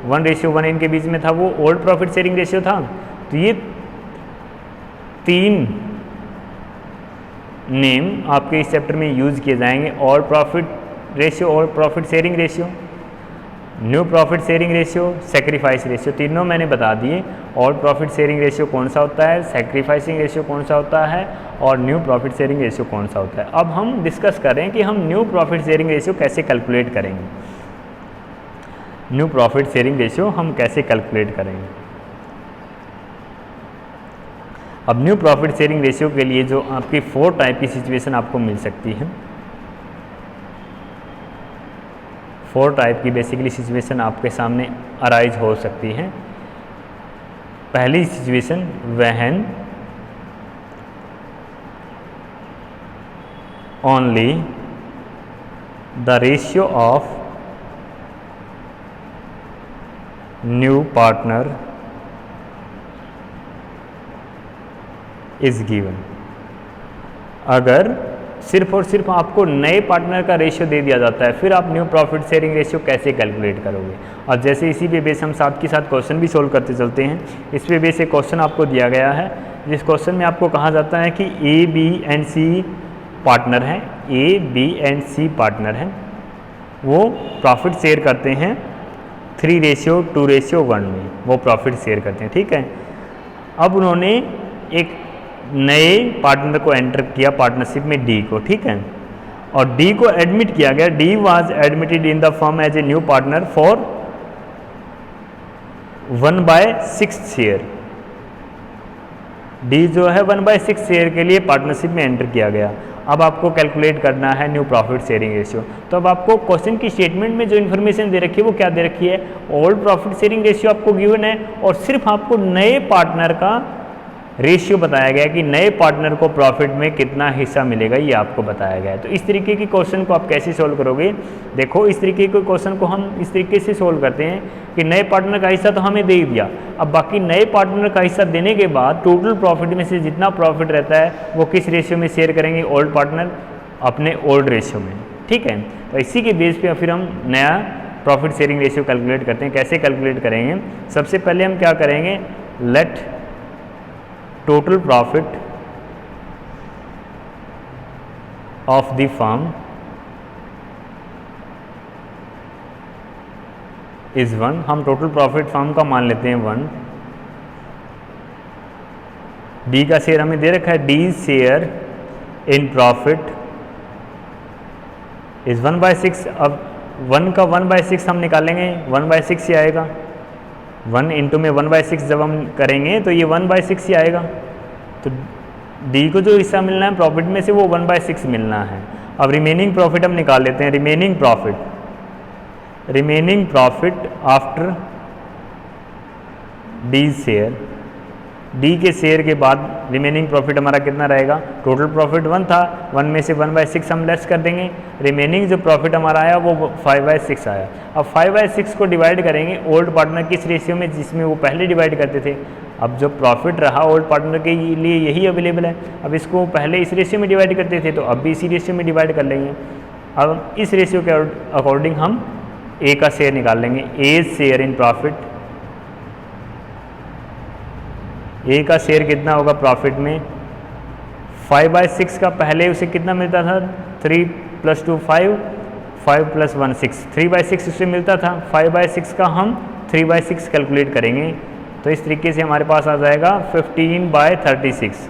Speaker 1: 1:1 इनके बीच में था, वो ओल्ड प्रॉफिट शेयरिंग रेशियो था। तो ये 3 नेम आपके इस चैप्टर में यूज़ किए जाएंगे, old profit ratio, old profit sharing ratio, new profit sharing ratio, sacrifice ratio, तीनों मैंने बता दिए। ओल्ड प्रॉफिट शेयरिंग रेशियो कौन सा होता है, सेक्रीफाइसिंग रेशियो कौन सा होता है, और न्यू प्रॉफिट शेयरिंग रेशियो कौन सा होता है। अब हम डिस्कस कर रहे हैं कि हम न्यू प्रॉफिट शेयरिंग रेशियो कैसे कैलकुलेट करेंगे। न्यू प्रॉफिट शेयरिंग रेशियो हम कैसे कैलकुलेट करेंगे। अब न्यू प्रॉफिट शेयरिंग रेशियो के लिए जो आपकी 4 टाइप की सिचुएशन आपको मिल सकती है, 4 टाइप की बेसिकली सिचुएशन आपके सामने अराइज हो सकती हैं। पहली situation, when only the ratio of new partner is given. अगर सिर्फ और सिर्फ आपको नए पार्टनर का रेशियो दे दिया जाता है, फिर आप न्यू प्रॉफिट शेयरिंग रेशियो कैसे कैलकुलेट करोगे। और जैसे इसी पे बेस हम साथ के साथ क्वेश्चन भी सोल्व करते चलते हैं। इस पे बेस एक क्वेश्चन आपको दिया गया है, जिस क्वेश्चन में आपको कहा जाता है कि A B and C partner हैं, A B and C partner हैं, वो प्रॉफिट शेयर करते हैं 3:2:1 में, वो प्रॉफिट शेयर करते हैं। ठीक है, अब उन्होंने एक नए पार्टनर को एंटर किया पार्टनरशिप में डी को। ठीक है, और डी को एडमिट किया गया, D was admitted in the firm as a new partner for 1/6 share. D जो है 1/6 शेयर के लिए पार्टनरशिप में एंटर किया गया। अब आपको कैलकुलेट करना है न्यू प्रॉफिट शेयरिंग रेशियो। तो अब आपको क्वेश्चन की स्टेटमेंट में जो इन्फॉर्मेशन दे रखी है वो क्या दे रखी है, ओल्ड प्रॉफिट शेयरिंग रेशियो आपको गिवन है, और सिर्फ आपको नए पार्टनर का रेशियो बताया गया कि नए पार्टनर को प्रॉफिट में कितना हिस्सा मिलेगा, ये आपको बताया गया है। तो इस तरीके के क्वेश्चन को आप कैसे सोल्व करोगे, देखो इस तरीके के क्वेश्चन को हम इस तरीके से सोल्व करते हैं कि नए पार्टनर का हिस्सा तो हमें दे ही दिया, अब बाकी नए पार्टनर का हिस्सा देने के बाद टोटल प्रॉफिट में से जितना प्रॉफिट रहता है वो किस रेशियो में शेयर करेंगे, ओल्ड पार्टनर अपने ओल्ड रेशियो में। ठीक है, तो इसी के बेस पे फिर हम नया प्रॉफिट शेयरिंग रेशियो कैलकुलेट करते हैं। कैसे कैलकुलेट करेंगे, सबसे पहले हम क्या करेंगे, late total profit of the firm is 1। हम टोटल प्रॉफिट फर्म का मान लेते हैं 1। डी का शेयर हमें दे रखा है, D share in profit is 1/6। अब 1 का 1/6 हम निकालेंगे, 1/6 ही आएगा। 1 इंटू में 1/6 जब हम करेंगे तो ये 1/6 ही आएगा। तो डी को जो हिस्सा मिलना है प्रॉफिट में से वो 1/6 मिलना है। अब रिमेनिंग प्रॉफिट हम निकाल लेते हैं, remaining profit after D share, D के शेयर के बाद रिमेनिंग प्रॉफिट हमारा कितना रहेगा, टोटल प्रॉफिट 1 था, 1 में से 1/6 हम लेस कर देंगे, रिमेनिंग जो प्रॉफिट हमारा आया वो 5/6 आया। अब 5/6 को डिवाइड करेंगे ओल्ड पार्टनर किस रेशियो में, जिसमें वो पहले डिवाइड करते थे। अब जो प्रॉफिट रहा ओल्ड पार्टनर के लिए यही अवेलेबल है, अब इसको पहले इस रेशियो में डिवाइड करते थे तो अब भी इसी रेशियो में डिवाइड कर लेंगे। अब इस रेशियो के अकॉर्डिंग हम ए का शेयर निकाल लेंगे, ए शेयर इन प्रॉफिट, ए का शेयर कितना होगा प्रॉफिट में, 5/6 का पहले उसे कितना मिलता था, 3 + 2 5, 5 + 1 6, 3/6 उससे मिलता था। 5/6 का हम 3/6 कैलकुलेट करेंगे तो इस तरीके से हमारे पास आ जाएगा 15/36।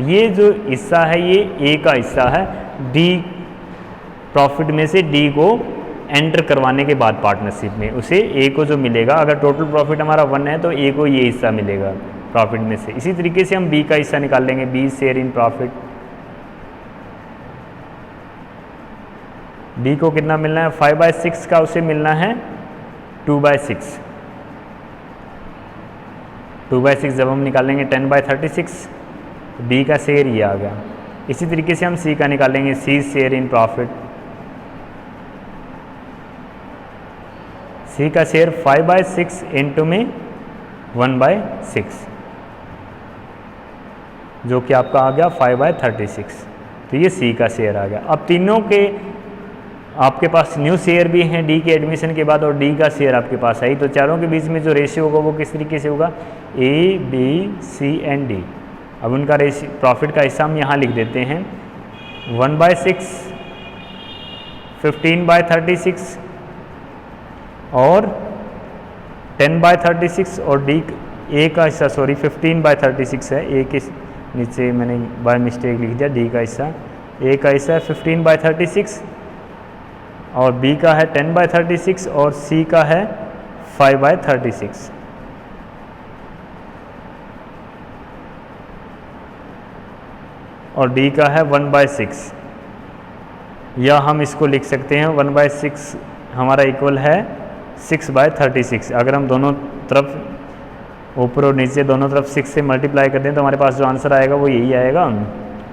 Speaker 1: ये जो हिस्सा है ये ए का हिस्सा है, डी प्रॉफिट में से डी को एंटर करवाने के बाद पार्टनरशिप में उसे ए को जो मिलेगा, अगर टोटल प्रॉफिट हमारा 1 है तो ए को ये हिस्सा मिलेगा प्रॉफिट में से। इसी तरीके से हम बी का हिस्सा निकाल लेंगे, B share in profit, B को कितना मिलना है, 5/6 का उसे मिलना है 2/6, 2/6 जब हम निकालेंगे 10/36, बी का शेयर ये आ गया। इसी तरीके से हम सी का निकालेंगे, सी शेयर इन प्रॉफिट, सी का शेयर 5/6 इंटू में 1/6 जो कि आपका आ गया 5/36। तो ये सी का शेयर आ गया। अब तीनों के आपके पास न्यू शेयर भी हैं डी के एडमिशन के बाद और डी का शेयर आपके पास है ही, तो चारों के बीच में जो रेशियो होगा वो किस तरीके से होगा, A B C and D. अब उनका रेशियो प्रॉफिट का हिस्सा हम यहाँ लिख देते हैं, 1/6, 15/36 और 10/36 और डी ए का हिस्सा 15/36 है, ए के नीचे मैंने बाय मिस्टेक लिख दिया, डी का हिस्सा, ए का हिस्सा है 15/36 और बी का है 10/36 और सी का है 5/36। और डी का है 1/6, या हम इसको लिख सकते हैं 1/6 हमारा इक्वल है 6/36। अगर हम दोनों तरफ ऊपर और नीचे दोनों तरफ 6 से मल्टीप्लाई कर दें तो हमारे पास जो आंसर आएगा वो यही आएगा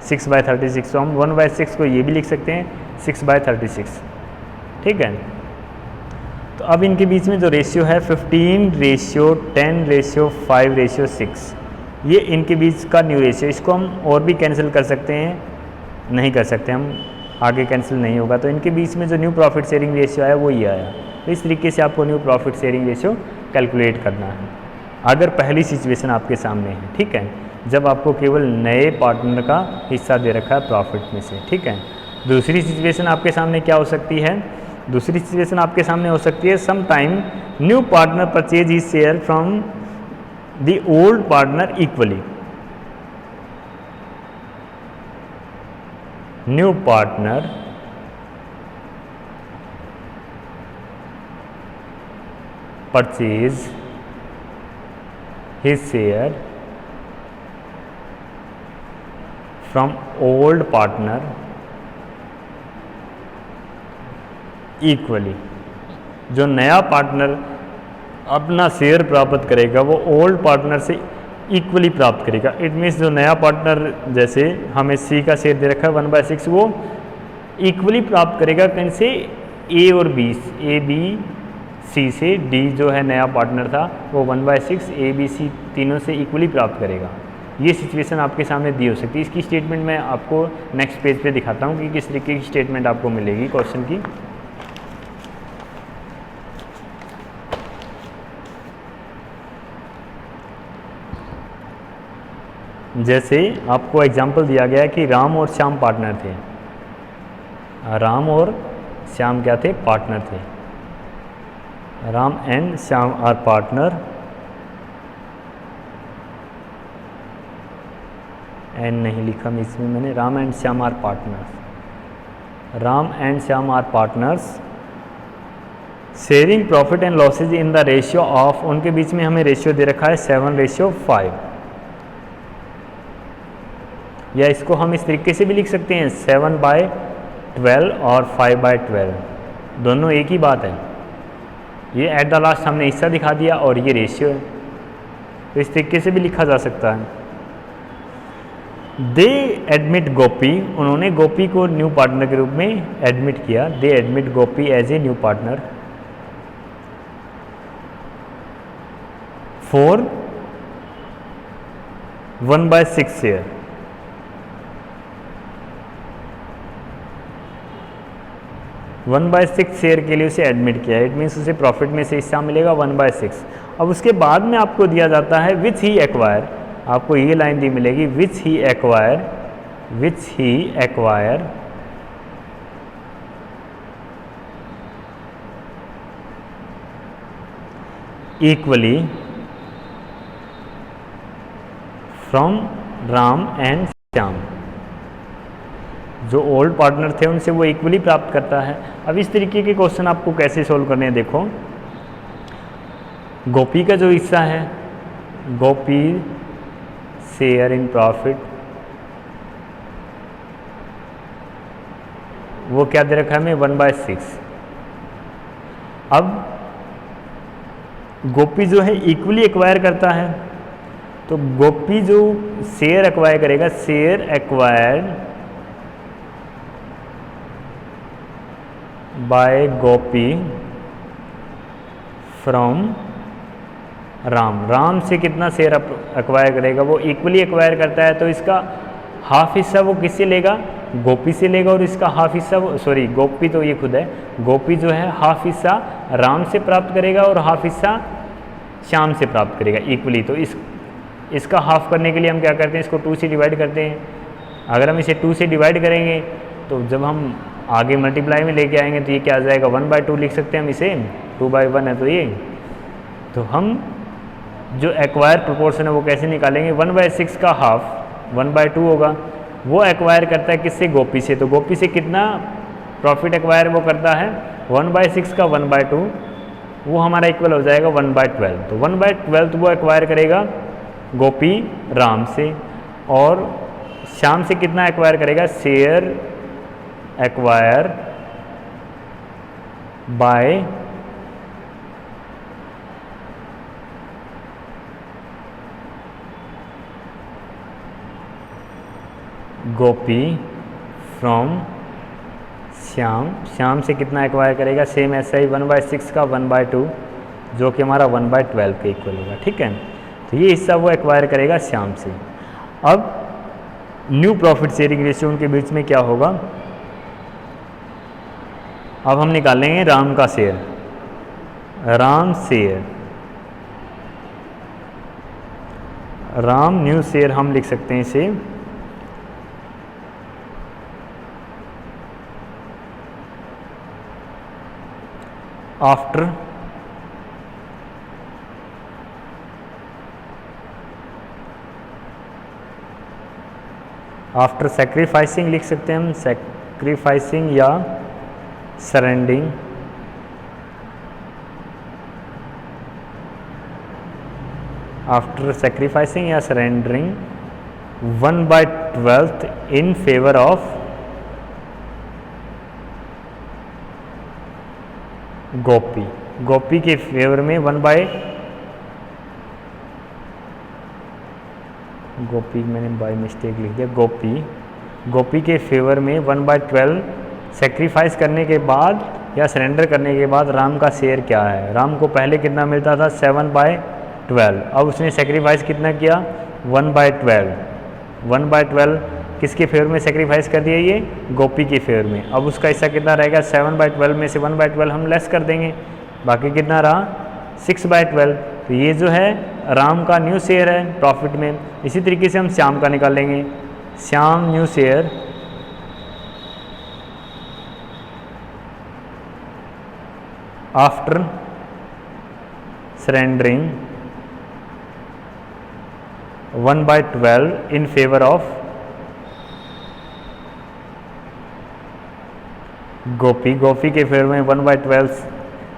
Speaker 1: 6/36। तो हम 1/6 को ये भी लिख सकते हैं 6/36। ठीक है, तो अब इनके बीच में जो रेशियो है 15:10:5:6, ये इनके बीच का न्यू रेशियो, इसको हम और भी कैंसिल कर सकते हैं, नहीं कर सकते हम, आगे कैंसिल नहीं होगा। तो इनके बीच में जो न्यू प्रॉफिट शेयरिंग रेशियो आया वो ये आया। तो इस तरीके से आपको new profit sharing ratio calculate करना है अगर पहली सिचुएशन आपके सामने है, ठीक है, जब आपको केवल नए पार्टनर का हिस्सा दे रखा है प्रॉफिट में से, ठीक है। दूसरी सिचुएशन आपके सामने क्या हो सकती है? दूसरी सिचुएशन आपके सामने हो सकती है, some time new partner purchase his share from the old partner equally. New partner purchase his share from old partner equally. जो नया पार्टनर अपना शेयर प्राप्त करेगा वो ओल्ड पार्टनर से इक्वली प्राप्त करेगा। इट मीन्स जो नया पार्टनर, जैसे हमें सी का शेयर दे रखा है 1/6, वो इक्वली प्राप्त करेगा कहीं से, ए और बी, ए बी सी से। डी जो है नया पार्टनर था वो 1/6 ए बी सी तीनों से इक्वली प्राप्त करेगा। ये सिचुएशन आपके सामने दी हो सकती है। इसकी स्टेटमेंट मैं आपको नेक्स्ट पेज पे दिखाता हूँ कि किस तरीके की स्टेटमेंट आपको मिलेगी क्वेश्चन की। जैसे आपको एग्जाम्पल दिया गया है कि राम और श्याम पार्टनर थे। राम और श्याम क्या थे? पार्टनर थे। Ram and Shyam are partner and नहीं लिखा मैं इसमें, मैंने Ram and Shyam are partners. Ram and Shyam are partners sharing profit and losses in the ratio of, उनके बीच में हमें रेशियो दे रखा है 7:5। या इसको हम इस तरीके से भी लिख सकते हैं 7/12 और 5/12, दोनों एक ही बात है। ये एट द लास्ट हमने हिस्सा दिखा दिया और ये रेशियो है, तो इस तरीके से भी लिखा जा सकता है। दे एडमिट गोपी, उन्होंने गोपी को न्यू पार्टनर के रूप में एडमिट किया। They admit Gopi as a new partner for 1/6 share. One by six share के लिए उसे एडमिट किया। इट मीन्स उसे प्रॉफिट में से हिस्सा मिलेगा 1/6। अब उसके बाद में आपको दिया जाता है विच ही एक्वायर, आपको ये लाइन दी मिलेगी which he acquire equally from Ram and Shyam. जो ओल्ड पार्टनर थे उनसे वो इक्वली प्राप्त करता है। अब इस तरीके के क्वेश्चन आपको कैसे सोल्व करने हैं, देखो गोपी का जो हिस्सा है, गोपी शेयर इन प्रॉफिट, वो क्या दे रखा है हमें 1/6। अब गोपी जो है इक्वली एक्वायर करता है, तो गोपी जो शेयर एक्वायर करेगा, share acquired by Gopi from Ram. Ram से कितना शेयर एक्वायर करेगा, वो इक्वली एक्वायर करता है, तो इसका हाफ हिस्सा वो किससे लेगा, गोपी से लेगा, और इसका हाफ हिस्सा सॉरी गोपी तो ये खुद है, गोपी जो है हाफ हिस्सा राम से प्राप्त करेगा और हाफ हिस्सा श्याम से प्राप्त करेगा इक्वली। तो इसका हाफ करने के लिए हम क्या करते हैं, इसको 2 से डिवाइड करते हैं। अगर हम इसे 2 से डिवाइड करेंगे तो जब हम आगे मल्टीप्लाई में लेके आएंगे तो ये क्या आ जाएगा 1/2 लिख सकते हैं हम इसे, 2/1 है तो ये। तो हम जो एक्वायर प्रोपोर्शन है वो कैसे निकालेंगे, 1/6 का हाफ 1/2 होगा, वो एक्वायर करता है किससे, गोपी से। तो गोपी से कितना प्रॉफिट एक्वायर वो करता है, 1/6 का 1/2, वो हमारा इक्वल हो जाएगा 1/12। तो 1/12 वो एक्वायर करेगा गोपी राम से, और श्याम से कितना एक्वायर करेगा, share acquire by Gopi from Shyam. Shyam से कितना एक्वायर करेगा, सेम ऐसा ही 1/6 का 1/2, जो कि हमारा 1/12 के इक्वल होगा। ठीक है, तो ये हिस्सा वो एक्वायर करेगा श्याम से। अब न्यू प्रॉफिट शेयरिंग रेशियो उनके बीच में क्या होगा, अब हम निकालेंगे राम का share, Ram share, Ram new share हम लिख सकते हैं इसे आफ्टर सेक्रीफाइसिंग लिख सकते हैं हम, सेक्रीफाइसिंग या सरेंडिंग, आफ्टर सेक्रीफाइसिंग या surrendering 1/12 in favour of Gopi, Gopi के फेवर में गोपी मैंने बाय मिस्टेक लिख दिया, गोपी के फेवर में 1/12 सेक्रीफाइस करने के बाद या सरेंडर करने के बाद राम का शेयर क्या है। राम को पहले कितना मिलता था 7/12, अब उसने सेक्रीफाइस कितना किया 1/12, 1/12 किसके फेवर में सेक्रीफाइस कर दिया, ये गोपी के फेवर में। अब उसका हिस्सा कितना रहेगा 7/12 में से 1/12 हम लेस कर देंगे, बाकी कितना रहा 6/12। तो ये जो है राम का न्यू शेयर है प्रॉफिट में। इसी तरीके से हम श्याम का निकालेंगे, Shyam new share after surrendering 1/12 in favour of Gopi, Gopi के फेवर में 1/12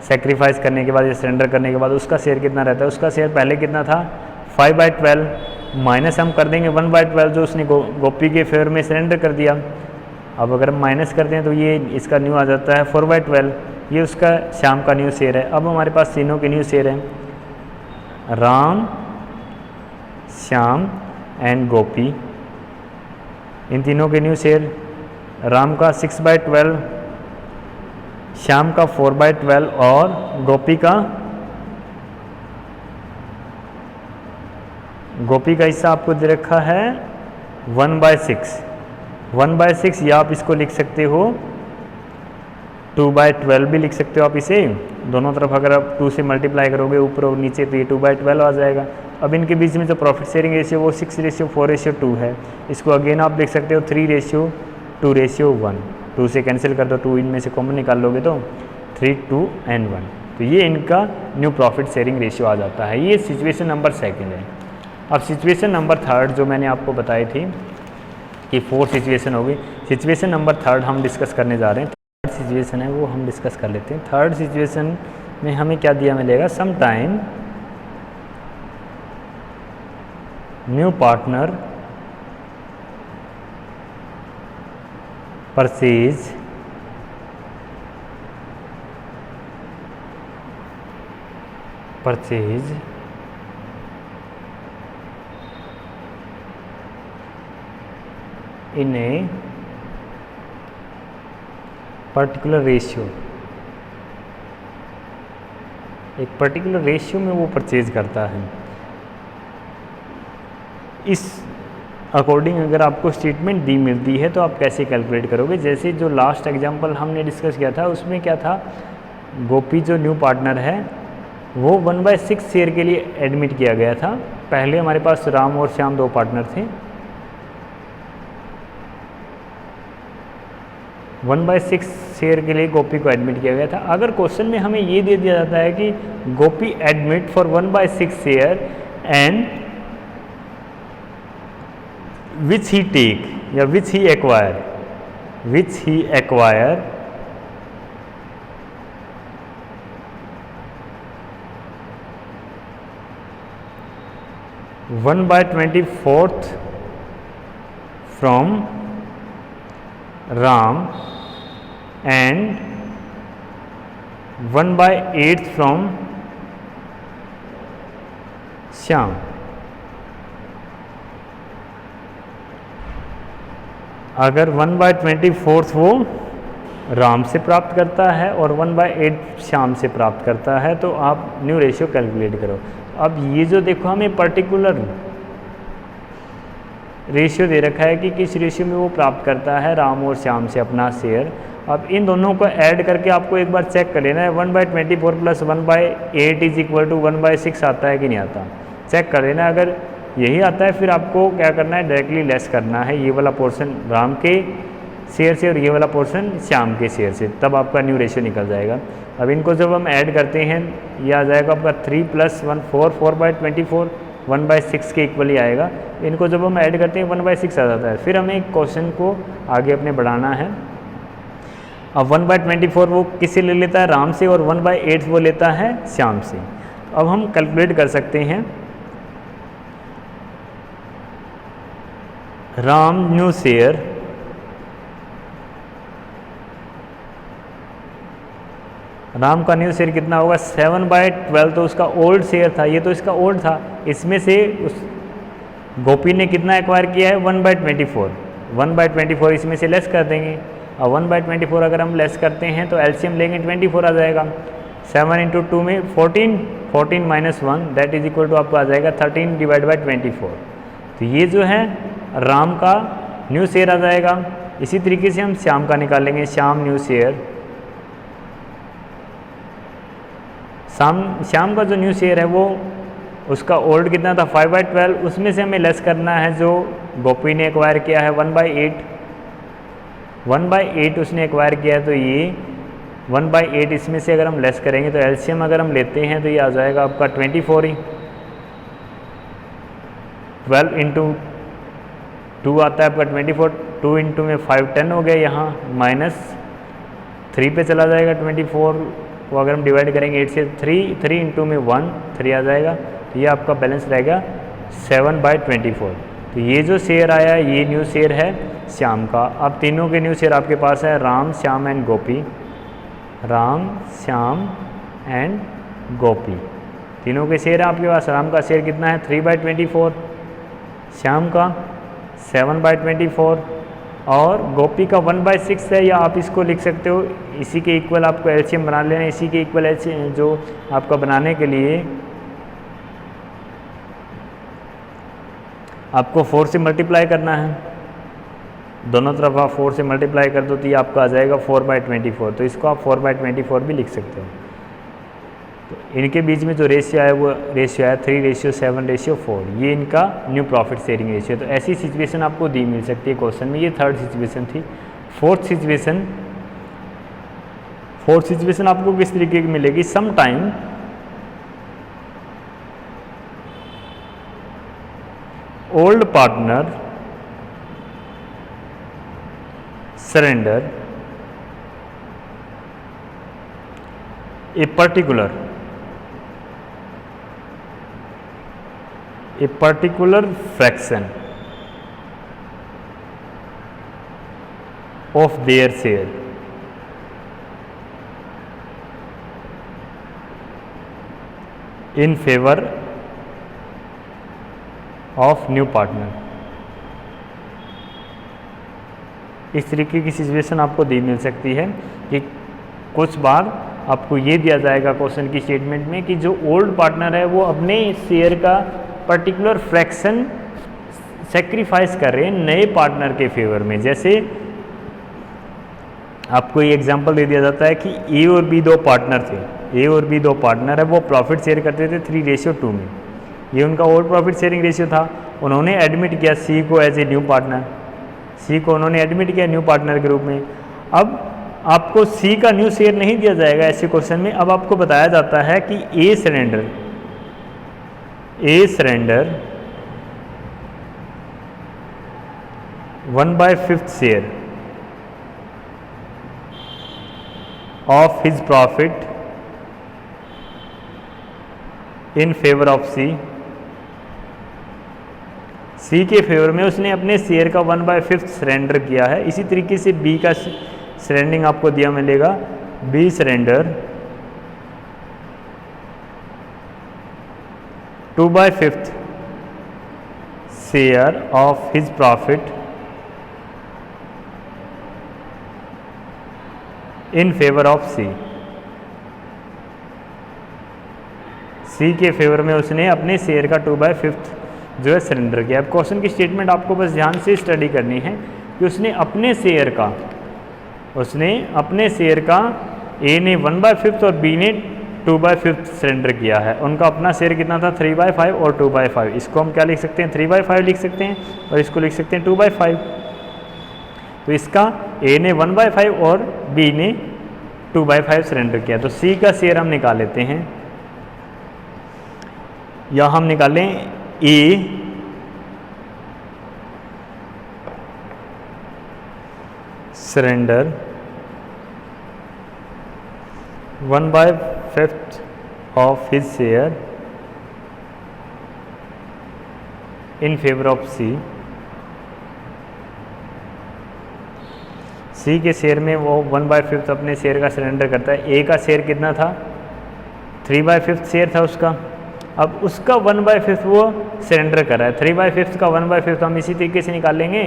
Speaker 1: सेक्रीफाइस करने के बाद या सरेंडर करने के बाद उसका शेयर कितना रहता है, उसका शेयर पहले कितना था 5/12, माइनस हम कर देंगे 1/12 जो उसने गोपी के फेवर में सरेंडर कर दिया। अब अगर हम माइनस करते हैं तो ये इसका न्यू आ जाता है 4/12, ये उसका श्याम का न्यू शेयर है। अब हमारे पास तीनों के न्यू शेयर हैं, राम, श्याम एंड गोपी, इन तीनों के न्यू शेयर, राम का 6/12, श्याम का 4/12 और गोपी का हिस्सा आपको दे रखा है 1/6, 1/6 या आप इसको लिख सकते हो 2/12 भी लिख सकते हो आप इसे, दोनों तरफ अगर आप 2 से मल्टीप्लाई करोगे ऊपर और नीचे तो ये 2/12 आ जाएगा। अब इनके बीच में जो प्रॉफिट शेयरिंग रेशियो वो 6:4:2 है, इसको अगेन आप लिख सकते हो 3:2:1, 2 से कैंसिल कर दो, 2 इनमें से कॉमन निकाल लोगे तो 3, 2 and 1, तो ये इनका न्यू प्रॉफिट शेयरिंग रेशियो आ जाता है। ये सिचुएशन नंबर 2 है। अब सिचुएशन नंबर 3 जो मैंने आपको बताई थी कि 4 सिचुएशन होगी, सिचुएशन नंबर 3 हम डिस्कस करने जा रहे हैं। थर्ड सिचुएशन है वो हम डिस्कस कर लेते हैं। थर्ड सिचुएशन में हमें क्या दिया मिलेगा, some time new partner purchase in a particular ratio, एक पर्टिकुलर रेशियो में वो परचेज करता है। इस अकॉर्डिंग अगर आपको स्टेटमेंट दी मिलती है तो आप कैसे कैलकुलेट करोगे। जैसे जो लास्ट एग्जांपल हमने डिस्कस किया था उसमें क्या था, गोपी जो न्यू पार्टनर है वो 1/6 शेयर के लिए एडमिट किया गया था। पहले हमारे पास राम और श्याम 2 पार्टनर थे, 1/6 शेयर के लिए गोपी को एडमिट किया गया था। अगर क्वेश्चन में हमें ये दे दिया जाता है कि Gopi admit for 1/6 share and which he take या which he acquire 1/24 from Ram and 1/8 from Shyam। अगर 1/24 वो राम से प्राप्त करता है और 1/8 श्याम से प्राप्त करता है तो आप न्यू रेशियो कैलकुलेट करो। अब ये जो देखो हमें पर्टिकुलर रेशियो दे रखा है कि किस रेशियो में वो प्राप्त करता है राम और श्याम से अपना शेयर। अब इन दोनों को ऐड करके आपको एक बार चेक कर लेना है 1/24 प्लस 1/8 इज इक्वल टू 1/6 आता है कि नहीं आता, चेक कर लेना। अगर यही आता है फिर आपको क्या करना है, डायरेक्टली लेस करना है ये वाला पोर्शन राम के शेयर से और ये वाला पोर्शन श्याम के शेयर से, तब आपका न्यू रेशियो निकल जाएगा। अब इनको जब हम ऐड करते हैं ये आ जाएगा आपका 3 + 1 4 4/24 1/6 के इक्वल ही आएगा। इनको जब हम ऐड करते हैं 1/6 आ जाता है। फिर हमें क्वेश्चन को आगे अपने बढ़ाना है। अब 1/24 वो किससे ले लेता है, राम से, और 1/8 वो लेता है श्याम से। अब हम कैलकुलेट कर सकते हैं राम न्यू शेयर राम का न्यू शेयर कितना होगा 7/12, तो उसका ओल्ड शेयर था, ये तो इसका ओल्ड था। इसमें से उस गोपी ने कितना एक्वायर किया है 1/24, 1/24 इसमें से लेस कर देंगे। और 1/24 अगर हम लेस करते हैं तो एलसीएम लेंगे 24 आ जाएगा। 7 × 2 में 14, 14 - 1 दैट इज इक्वल टू आपको आ जाएगा 13/24। तो ये जो है राम का न्यू शेयर आ जाएगा। इसी तरीके से हम श्याम का निकालेंगे, श्याम न्यू शेयर। श्याम का जो न्यू शेयर है वो उसका ओल्ड कितना था 5/12, उसमें से हमें लेस करना है जो गोपी ने एक्वायर किया है 1/8, 1/8 उसने एक्वायर किया है। तो ये 1/8 इसमें से अगर हम लेस करेंगे तो एलसीएम अगर हम लेते हैं तो ये आ जाएगा आपका 24 ही। 12 × 2 आता है आपका 24, 2 × में 5 10 हो गया, यहाँ -3 पे चला जाएगा 24 को अगर हम डिवाइड करेंगे 8 से 3 × में 1 3 आ जाएगा। तो ये आपका बैलेंस रहेगा 7/24। तो ये जो शेयर आया ये न्यू शेयर है श्याम का। अब तीनों के न्यू शेयर आपके पास है राम, श्याम एंड गोपी, राम, श्याम एंड गोपी, तीनों के शेयर है आपके पास। राम का शेयर कितना है 3/24, श्याम का 7/24 और गोपी का 1/6 है, या आप इसको लिख सकते हो इसी के इक्वल आपको एलसीएम बना लेना। इसी के इक्वल एलसीएम जो आपका बनाने के लिए आपको 4 से मल्टीप्लाई करना है, दोनों तरफ आप 4 से मल्टीप्लाई कर दो तो ये आपका आ जाएगा 4/24। तो इसको आप 4/24 भी लिख सकते हो। तो इनके बीच में जो रेशियो है वो रेशियो है 3:7:4, ये इनका न्यू प्रॉफिट शेयरिंग रेशियो। तो ऐसी सिचुएशन आपको दी मिल सकती है क्वेश्चन में। ये थर्ड सिचुएशन थी। फोर्थ सिचुएशन आपको किस तरीके की मिलेगी, some time old partner surrender a particular fraction of their share in favor of new partner। इस तरीके की सिचुएशन आपको दी मिल सकती है कि कुछ बार आपको ये दिया जाएगा क्वेश्चन की स्टेटमेंट में कि जो ओल्ड पार्टनर है वो अपने शेयर का पर्टिकुलर फ्रैक्शन सेक्रीफाइस कर रहे हैं नए पार्टनर के फेवर में। जैसे आपको ये एग्जांपल दे दिया जाता है कि ए और बी दो पार्टनर थे, ए और बी दो पार्टनर है, वो प्रॉफिट शेयर करते थे 3:2 में। ये उनका ओल्ड प्रॉफिट शेयरिंग रेशियो था। उन्होंने एडमिट किया सी को एज ए न्यू पार्टनर, सी को उन्होंने एडमिट किया न्यू पार्टनर के रूप में। अब आपको सी का न्यू शेयर नहीं दिया जाएगा ऐसे क्वेश्चन में। अब आपको बताया जाता है कि A surrender 1/5 share of his profit in favour of C के फेवर में उसने अपने शेयर का 1/5 सरेंडर किया है। इसी तरीके से बी का सरेंडिंग आपको दिया मिलेगा, B surrender 2/5 share of his profit in favour of C. C के फेवर में उसने अपने शेयर का 2/5 जो है सरेंडर किया। अब क्वेश्चन की स्टेटमेंट आपको बस ध्यान से स्टडी करनी है कि उसने अपने शेयर का ए ने 1/5 और बी ने 2/5 सरेंडर किया है। उनका अपना शेयर कितना था 3/5 और 2/5। इसको हम क्या लिख सकते हैं 3/5 लिख सकते हैं और इसको लिख सकते हैं 2/5। तो इसका ए ने 1/5 और बी ने 2/5 सरेंडर किया। तो सी का शेयर हम निकाल लेते हैं, या हम निकालें A surrender 1/5 of his share in favor of C। C के शेयर में वो 1/5 अपने शेयर का सरेंडर करता है। ए का शेयर कितना था 3/5 शेयर था उसका। अब उसका 1/5 वो सरेंडर कर रहा है। 3/5 का 1/5 हम इसी तरीके से निकाल लेंगे।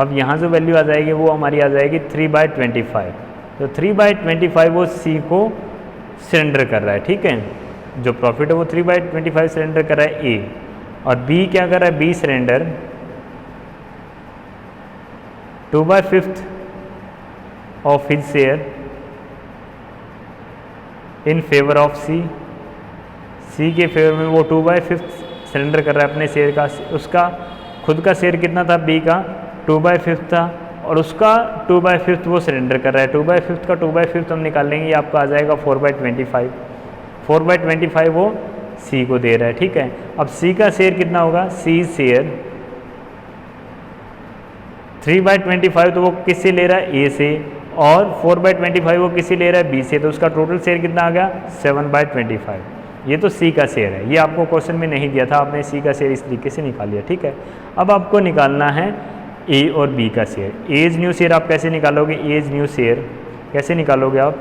Speaker 1: अब यहाँ जो वैल्यू आ जाएगी वो हमारी आ जाएगी 3/25। तो 3/25 वो सी को सरेंडर कर रहा है, ठीक है। जो प्रॉफिट है वो 3/25 सरेंडर कर रहा है ए, और बी क्या कर रहा है B surrender 2/5 of his share in favour of C. C के फेवर में वो 2/5 सरेंडर कर रहा है अपने शेयर का। उसका खुद का शेयर कितना था बी का 2/5 था, और उसका 2/5 वो सरेंडर कर रहा है। 2/5 का 2/5 हम निकाल लेंगे, ये आपका आ जाएगा 4/25। 4/25 वो सी को दे रहा है, ठीक है। अब सी का शेयर कितना होगा सी शेयर 3/25 तो वो किससे ले रहा है ए से, और 4/25 वो किससे ले रहा है बी से। तो उसका टोटल शेयर कितना आ गया 7/25। ये तो सी का शेयर है, ये आपको क्वेश्चन में नहीं दिया था, आपने सी का शेयर इस तरीके से निकाल लिया, ठीक है। अब आपको निकालना है ए और बी का शेयर। एज न्यू शेयर आप कैसे निकालोगे, एज न्यू शेयर कैसे निकालोगे आप।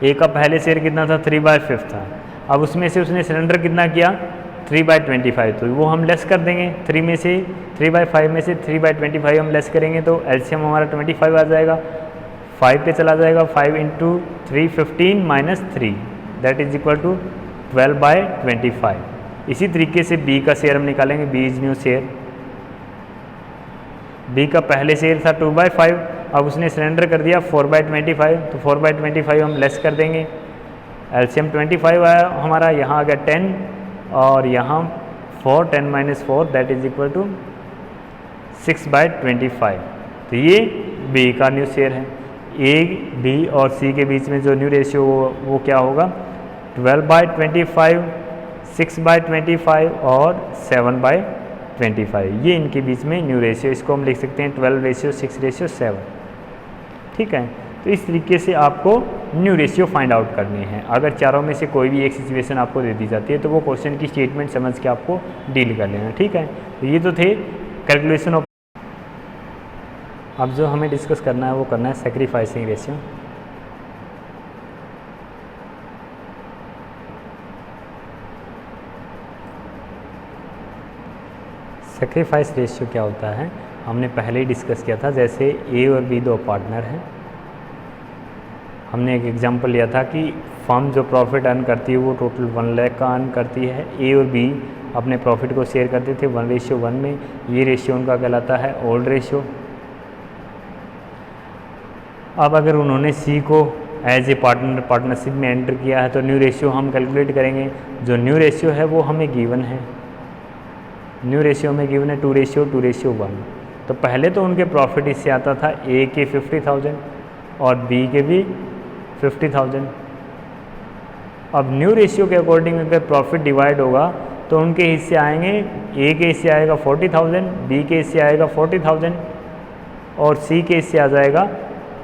Speaker 1: ए का पहले शेयर कितना था 3/5 था। अब उसमें से उसने सरेंडर कितना किया 3/25, तो वो हम लेस कर देंगे 3 में से 3/5 में से 3/25 हम लेस करेंगे तो एलसीएम हमारा 25 आ जाएगा। 5 पे चला जाएगा, 5 × 3 15 - 3 दैट इज इक्वल टू 12/25। इसी तरीके से बी का शेयर हम निकालेंगे, B is new share. B का पहले शेयर था 2/5, अब उसने सरेंडर कर दिया 4/25, तो 4/25 हम लेस कर देंगे। एलसीएम 25 आया हमारा, यहाँ आ गया 10 और यहाँ 4 10 - 4 दैट इज इक्वल टू 6/25। तो ये बी का न्यू शेयर है। ए बी और सी के बीच में जो न्यू रेशियो वो क्या होगा 12/25, 6/25 और 7/25। ये इनके बीच में न्यू रेशियो, इसको हम लिख सकते हैं 12:6:7, ठीक है। तो इस तरीके से आपको न्यू रेशियो फाइंड आउट करनी है। अगर चारों में से कोई भी एक सिचुएशन आपको दे दी जाती है तो वो क्वेश्चन की स्टेटमेंट समझ के आपको डील कर लेना, ठीक है। तो ये तो थे कैलकुलेशन ऑफ। अब जो हमें डिस्कस करना है वो करना है सैक्रिफाइसिंग रेशियो। सैक्रिफाइस रेशियो क्या होता है हमने पहले ही डिस्कस किया था। जैसे ए और बी दो पार्टनर हैं, हमने एक एग्जांपल लिया था कि फर्म जो प्रॉफिट अर्न करती है वो टोटल 1 लाख का अर्न करती है। ए और बी अपने प्रॉफिट को शेयर करते थे 1:1 में। ये रेशियो उनका कहलाता है ओल्ड रेशियो। अब अगर उन्होंने सी को एज ए पार्टनरशिप में एंटर किया है तो न्यू रेशियो हम कैलकुलेट करेंगे। जो न्यू रेशियो है वो हमें गिवन है, न्यू रेशियो में गिवन है 2:1। तो पहले तो उनके प्रॉफिट इससे आता था ए के 50,000 और बी के भी 50,000। अब न्यू रेशियो के अकॉर्डिंग अगर प्रॉफिट डिवाइड होगा तो उनके हिस्से आएंगे, ए के हिस्से आएगा 40,000, बी के हिस्से आएगा 40,000 और सी के हिस्से आ जाएगा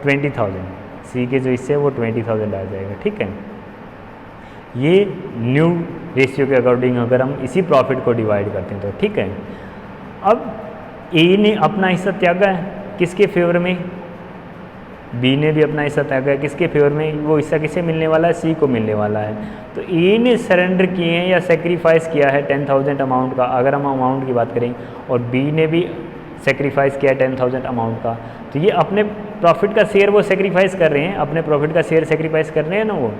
Speaker 1: 20,000। सी के जो हिस्से है वो 20,000 आ जाएगा, ठीक है। ये न्यू रेशियो के अकॉर्डिंग अगर हम इसी प्रॉफिट को डिवाइड करते हैं तो ठीक है। अब ए ने अपना हिस्सा त्यागा है किसके फेवर में, बी ने भी अपना हिस्सा त्यागा है किसके फेवर में, वो हिस्सा किसे मिलने वाला है, सी को मिलने वाला है। तो ए ने सरेंडर किए हैं या सेक्रीफाइस किया है 10,000 अमाउंट का, अगर हम अमाउंट की बात करें, और बी ने भी सेक्रीफाइस किया 10,000 अमाउंट का, तो ये अपने प्रॉफिट का शेयर वो सेक्रीफाइस कर रहे हैं, अपने प्रॉफिट का शेयर सेक्रीफाइस कर रहे हैं ना वो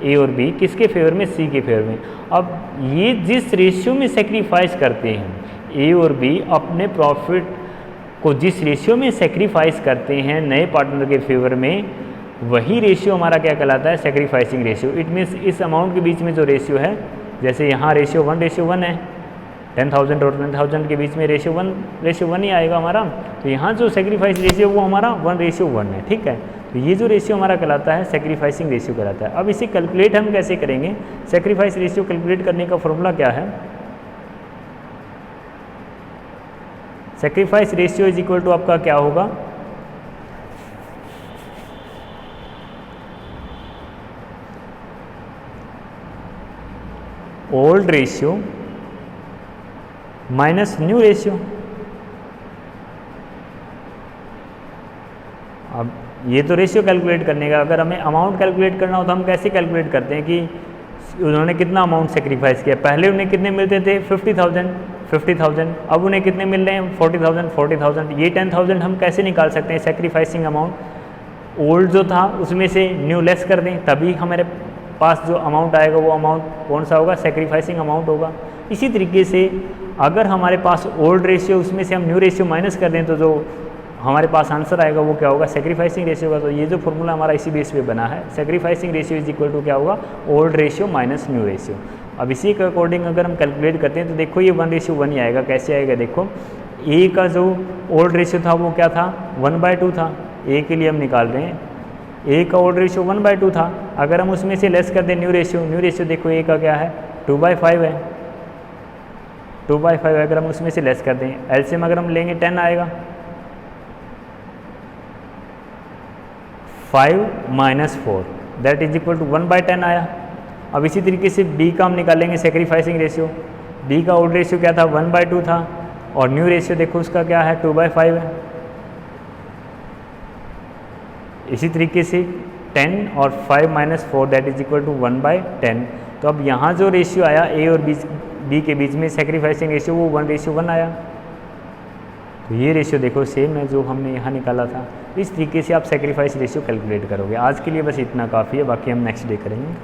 Speaker 1: ए और बी, किसके फेवर में, सी के फेवर में। अब ये जिस रेशियो में सेक्रीफाइस करते हैं ए और बी, अपने प्रॉफिट को जिस रेशियो में सेक्रीफाइस करते हैं नए पार्टनर के फेवर में, वही रेशियो हमारा क्या कहलाता है, सेक्रीफाइसिंग रेशियो। इट मीन्स इस अमाउंट के बीच में जो रेशियो है, जैसे यहाँ रेशियो 1:1 है, 10,000 और 10,000 के बीच में रेशियो 1:1 ही आएगा हमारा, तो यहाँ जो सेक्रीफाइस रेशियो वो हमारा 1:1 है, ठीक है। तो ये जो रेशियो हमारा कहलाता है सेक्रीफाइसिंग रेशियो कहलाता है। अब इसे कैलकुलेट हम कैसे करेंगे, सेक्रीफाइस रेशियो कैलकुलेट करने का फॉर्मूला क्या है, sacrifice ratio is equal to आपका क्या होगा, old ratio minus new ratio. अब ये तो रेशियो कैलकुलेट करने का, अगर हमें अमाउंट कैलकुलेट करना हो तो हम कैसे कैलकुलेट करते हैं कि उन्होंने कितना अमाउंट सेक्रीफाइस किया। पहले उन्हें कितने मिलते थे, 50,000, अब उन्हें कितने मिल रहे हैं, 40,000। ये 10,000 हम कैसे निकाल सकते हैं, सेक्रीफाइसिंग अमाउंट ओल्ड जो था उसमें से न्यू लेस कर दें, तभी हमारे पास जो अमाउंट आएगा वो अमाउंट कौन सा होगा, सेक्रीफाइसिंग अमाउंट होगा। इसी तरीके से अगर हमारे पास ओल्ड रेशियो उसमें से हम न्यू रेशियो माइनस कर दें तो जो हमारे पास आंसर आएगा वो क्या होगा, सेक्रीफाइसिंग रेशियो का। तो ये जो फॉर्मूला हमारा इसी बेस पे बना है, sacrificing ratio is equal to क्या होगा, old ratio minus new ratio. अब इसी के अकॉर्डिंग अगर हम कैलकुलेट करते हैं तो देखो ये 1:1 ही आएगा। कैसे आएगा, देखो ए का जो ओल्ड रेशियो था वो क्या था, 1/2 था। ए के लिए हम निकाल रहे हैं, ए का ओल्ड रेशियो 1/2 था। अगर हम उसमें से लेस कर दें न्यू रेशियो देखो ए का क्या है, 2/5 है, 2/5 अगर हम उसमें से लेस कर दें, एलसीएम अगर हम लेंगे 10 आएगा, 5 - 4 दैट इज इक्वल टू 1/10 आया। अब इसी तरीके से बी का हम निकालेंगे सेक्रीफाइसिंग रेशियो। बी का ओल्ड रेशियो क्या था, 1/2 था, और न्यू रेशियो देखो उसका क्या है, 2/5 है। इसी तरीके से 10 और 5 - 4 दैट इज इक्वल टू 1/10। तो अब यहाँ जो रेशियो आया ए और बी के बीच में सेक्रीफाइसिंग रेशियो वो 1:1 आया। तो ये रेशियो देखो सेम है जो हमने यहाँ निकाला था। इस तरीके से आप सेक्रीफाइस रेशियो कैलकुलेट करोगे। आज के लिए बस इतना काफ़ी है, बाकी हम नेक्स्ट डे करेंगे।